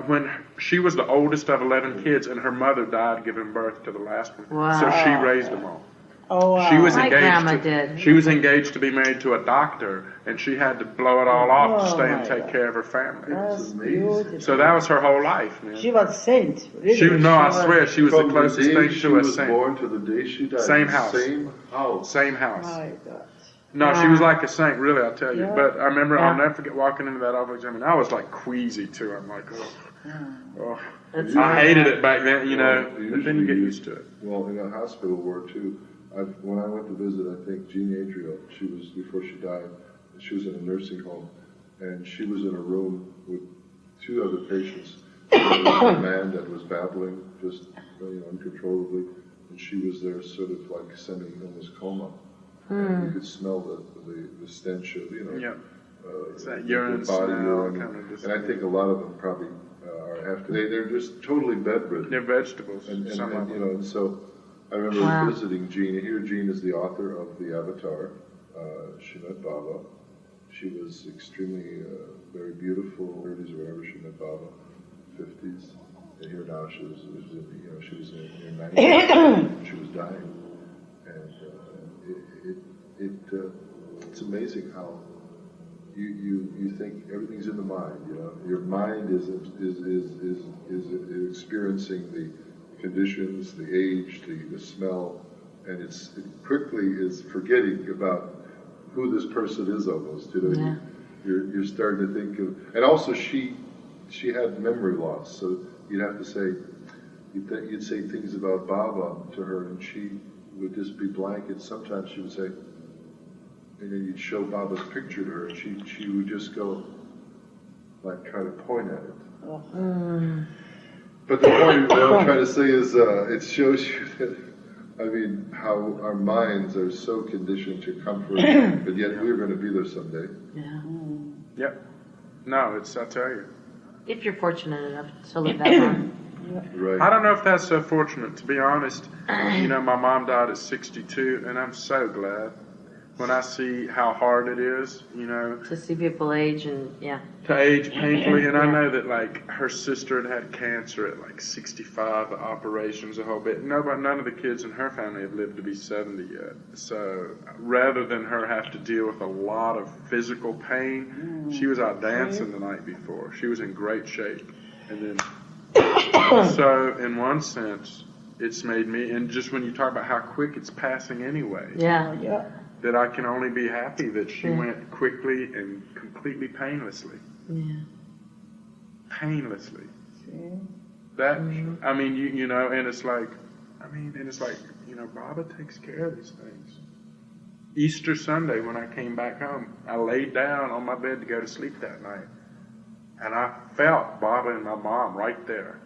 when she was the oldest of 11 kids, and her mother died giving birth to the last one. Wow. So she raised them all. Oh, wow. She was My grandma engaged. did. She was engaged to be married to a doctor, and she had to blow it all off to Oh, stay and my take God. care of her family. That's amazing. beautiful. So that was her whole life, man. She was saint, really. I swear, she was the From closest day thing she to a was saint. born to the day she died. Same the house. Same house. Same house. My God. No, she was like a saint, really, I'll tell you. Yeah. But I remember, Yeah. I'll never forget walking into that office. I mean, I was like queasy too. I'm like, oh. That's I hated it back then, you know. Well, But then you get used to it. Well, in a hospital ward too. When I went to visit, I think Jean Adriel, she was, before she died, she was in a nursing home, and she was in a room with two other patients. There was a man that was babbling just uncontrollably, and she was there sort of like semi-almost coma. And you could smell the stench of, It's that urine the body smell, urine. kind of just. And I think a lot of them probably are after they're just totally bedridden. They're vegetables. And some of them. and so I remember Wow. visiting Jean. Here, Jean is the author of the Avatar. She met Baba. She was extremely very beautiful. 30s or whatever. She met Baba, 50s. And here now she was in her 90s. She was dying, and it's amazing how you think everything's in the mind. Your mind is experiencing the conditions, the age, the smell, and it quickly is forgetting about who this person is almost. Yeah. You're starting to think of, and also she had memory loss, so you'd have to say, you'd say things about Baba to her, and she would just be blank, and sometimes she would say, and then you'd show Baba's picture to her, and she would just go, like, try to point at it. But the point what I'm trying to say is, it shows you that, how our minds are so conditioned to comfort, but yet we're going to be there someday. Yeah. Yep. No, I tell you. If you're fortunate enough to live that long. Right. I don't know if that's so fortunate, to be honest. My mom died at 62, and I'm so glad when I see how hard it is, To see people age and, yeah. to age painfully. And I know that, like, her sister had cancer at, like, 65, the operations, a whole bit. None of the kids in her family have lived to be 70 yet. So rather than her have to deal with a lot of physical pain, she was out dancing the night before. She was in great shape. And then, so in one sense, it's made me, and just when you talk about how quick it's passing anyway. Yeah. That I can only be happy that she went quickly and completely painlessly. Yeah. Painlessly. That, and it's like, Baba takes care of these things. Easter Sunday, when I came back home, I laid down on my bed to go to sleep that night. And I felt Baba and my mom right there.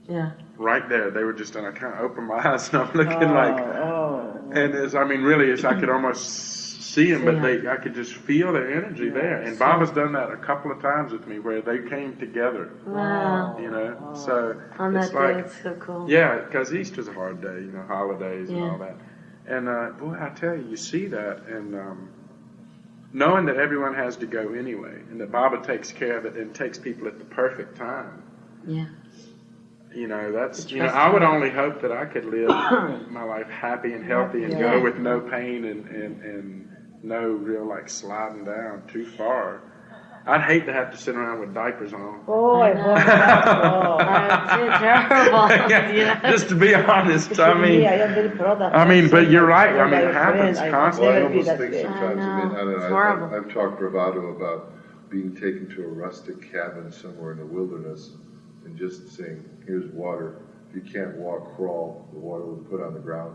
Yeah. Right there. They were just, and I kind of opened my eyes and I'm looking and I could almost see them, but I could just feel their energy there. And Baba's done that a couple of times with me where they came together. Wow. So On it's that day, like, it's so cool. yeah, because Easter's a hard day, holidays and all that. And boy, I tell you, you see that, and knowing that everyone has to go anyway, and that Baba takes care of it and takes people at the perfect time. Yeah. I would only hope that I could live my life happy and healthy and go with no pain and no real sliding down too far. I'd hate to have to sit around with diapers on. Oh, I hope not. That's terrible. Just to be honest, I am very proud of but you're right. It happens constantly. Well, I almost think sometimes, It's horrible. I've talked bravado about being taken to a rustic cabin somewhere in the wilderness and just saying, here's water. If you can't walk, crawl. The water will be put on the ground.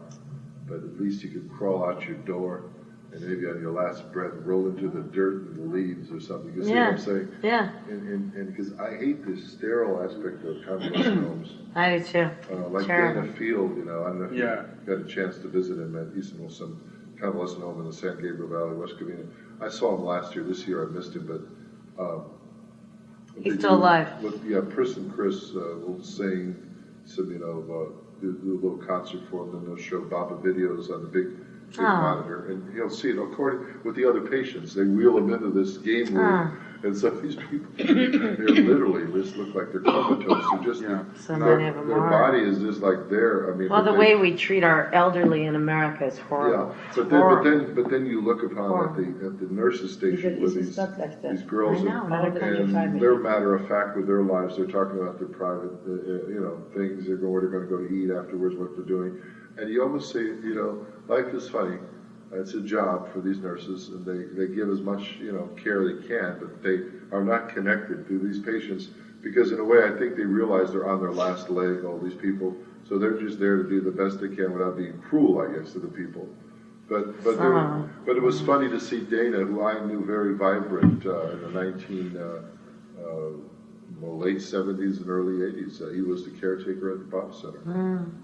But at least you could crawl out your door and maybe on your last breath roll into the dirt and the leaves or something. You see what I'm saying? Yeah. And because I hate this sterile aspect of convalescent homes. I do too. Like Dana Field, I don't know if you got a chance to visit him at Easton Wilson Convalescent Home in the San Gabriel Valley, West Covina. I saw him last year. This year I missed him, but he's still alive. Chris and Chris will sing some, do a little concert for him. Then they'll show Baba videos on the big monitor, and he'll see it according with the other patients. They wheel him into this game room, and so these people, they're literally just look like they're comatose. They're just so many of them their body is just like there. Well, the way we treat our elderly in America is horrible. Yeah, but then you look upon at the nurses' station with these girls, and they're matter of fact with their lives. They're talking about their private, things. They're going, where they're going to go to eat afterwards, what they're doing, and you almost say, life is funny. It's a job for these nurses, and they give as much, care they can, but they are not connected to these patients because, in a way, I think they realize they're on their last leg, all these people, so they're just there to do the best they can without being cruel, I guess, to the people. But it was funny to see Dana, who I knew very vibrant in the late 70s and early 80s. He was the caretaker at the Baba Center.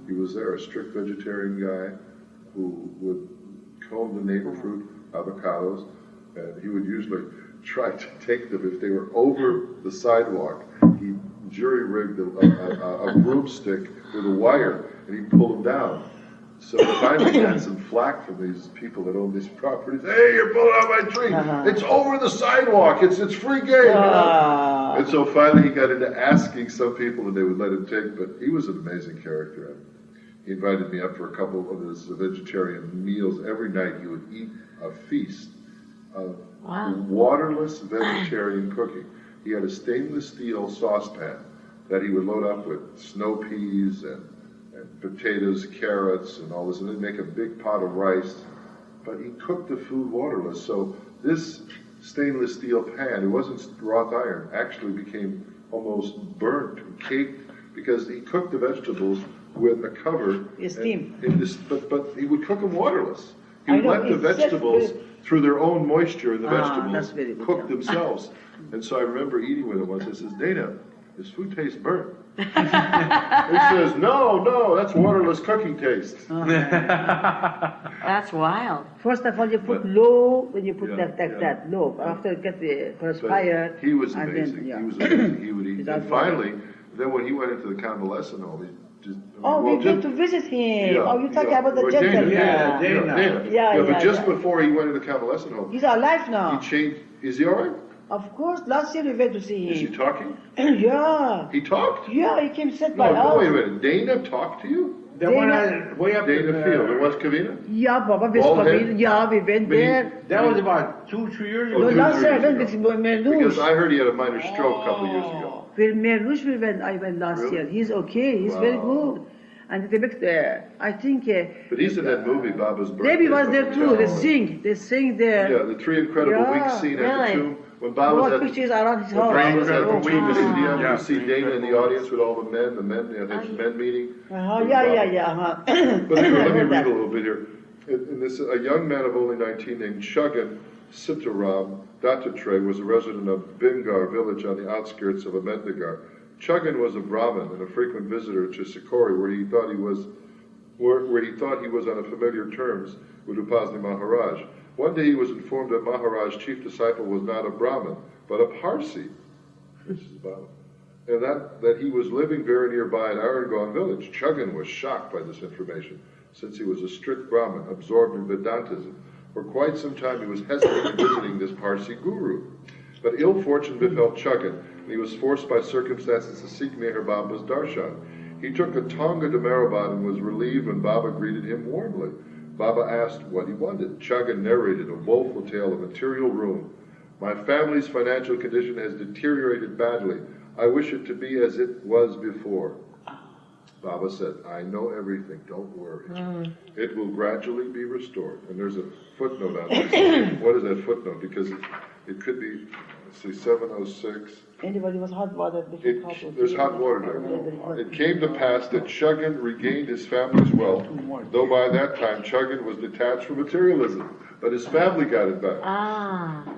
He was there, a strict vegetarian guy who would comb the neighbor fruit, avocados, and he would usually try to take them if they were over the sidewalk. He jury-rigged a broomstick with a wire, and he'd pull them down. So finally he had some flack from these people that own these properties. Hey, you're pulling out my tree. It's over the sidewalk. It's free game. And so finally he got into asking some people, and they would let him take, but he was an amazing character. He invited me up for a couple of his vegetarian meals. Every night he would eat a feast of waterless vegetarian cooking. He had a stainless steel saucepan that he would load up with snow peas and potatoes, carrots, and all this, and then make a big pot of rice. But he cooked the food waterless. So this stainless steel pan, it wasn't wrought iron, actually became almost burnt and caked because he cooked the vegetables with a cover. But he would cook them waterless. He would let the vegetables, through their own moisture in the vegetables, cook themselves. And so I remember eating with him once. I says, Dana, this food tastes burnt. He says, no, that's waterless cooking taste. That's wild. First of all, you put low, when you put that low. After it gets perspired. He was amazing. He was amazing. He would eat. And finally, then when he went into the convalescent home, we came to visit him. You're talking about the gentleman. Dana. But just before he went into the convalescent home. He's alive now. He changed. Is he all right? Of course. Last year we went to see him. Is he talking? Yeah. He talked? Yeah, he came sit by us. No, wait a minute. Dana talked to you? Way up Dana Field, in West Covina? Yeah, Baba, West Covina. Yeah, we went there. That was about 2-3 years ago. No, last year I went with Merlush. Because I heard he had a minor stroke a couple of years ago. With Merlush I went last year. He's okay. He's very good. And they make I think. But he's in that movie, Baba's Birthday. Maybe was there too. They sing there. Yeah, the Three Incredible Weeks scene at the tomb. When Bob was at pictures around his house. Bob was at the tomb in India, you see Dana in the audience with all the men, men meeting. But anyway, let me read a little bit here. A young man of only 19 named Chuggan Sitaram Dattatray was a resident of Bingar village on the outskirts of Ahmednagar. Chuggan was a Brahmin and a frequent visitor to Sikori, where he thought he was on familiar terms with Upasni Maharaj. One day he was informed that Maharaj's chief disciple was not a Brahmin, but a Parsi, and that he was living very nearby in Arangon village. Chuggan was shocked by this information, since he was a strict Brahmin, absorbed in Vedantism. For quite some time he was hesitant in visiting this Parsi guru. But ill fortune befell Chuggan, and he was forced by circumstances to seek Meher Baba's darshan. He took a Tonga to Meherabad and was relieved when Baba greeted him warmly. Baba asked what he wanted. Chuggan narrated a woeful tale of material ruin. My family's financial condition has deteriorated badly. I wish it to be as it was before. Baba said, I know everything, don't worry. It will gradually be restored. And there's a footnote on this. What is that footnote? Because it could be, let's see, 706. Anybody was hot water? There's hot water there. It came to pass that Chuggan regained his family's wealth, though by that time Chuggan was detached from materialism. But his family got it back.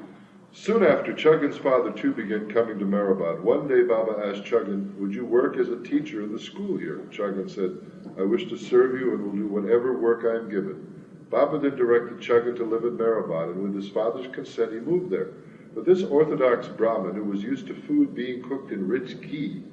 Soon after, Chuggan's father too began coming to Meherabad. One day Baba asked Chuggan, would you work as a teacher in the school here? Chuggan said, I wish to serve you and will do whatever work I am given. Baba then directed Chuggan to live in Meherabad, and with his father's consent he moved there. But this orthodox Brahmin, who was used to food being cooked in rich ghee,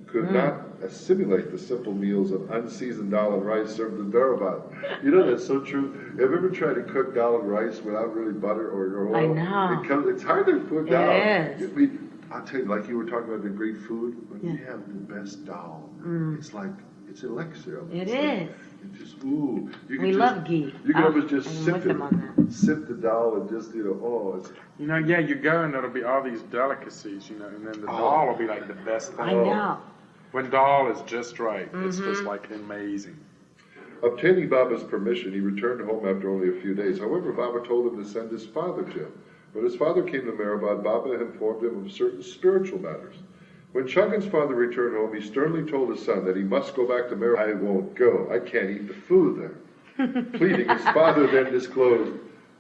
could not assimilate the simple meals of unseasoned dal and rice served in Meherabad. You know, that's so true. Have you ever tried to cook dal and rice without really butter or oil? I know. It's hard to put dal. It is. I'll tell you, like you were talking about the great food, when we have the best dal, it's like, it's elixir. It is. It's just, ooh. We love ghee. You can almost just I'm sip with it, them on sip the dal and just, it's... You know, yeah, you go and there'll be all these delicacies, you know, and then the dal will be like the best thing. I know. When dal is just right, it's just like amazing. Obtaining Baba's permission, he returned home after only a few days. However, Baba told him to send his father to him. When his father came to Meherabad, Baba informed him of certain spiritual matters. When Chuggan's father returned home, he sternly told his son that he must go back to Meherabad. I won't go. I can't eat the food there. Pleading, his father then disclosed,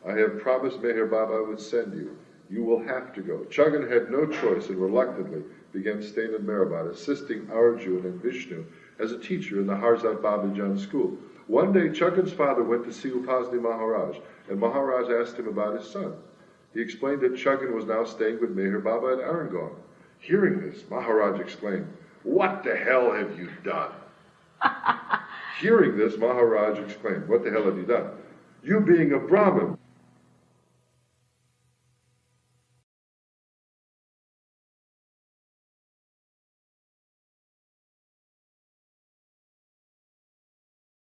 I have promised Meher Baba would send you. You will have to go. Chuggan had no choice and reluctantly began staying in Meherabad, assisting Arjun and Vishnu as a teacher in the Harzat Babajan school. One day, Chuggan's father went to see Upasni Maharaj, and Maharaj asked him about his son. He explained that Chuggan was now staying with Meher Baba at Arangon. Hearing this, Maharaj exclaimed, what the hell have you done? Hearing this, Maharaj exclaimed, what the hell have you done? You being a Brahmin,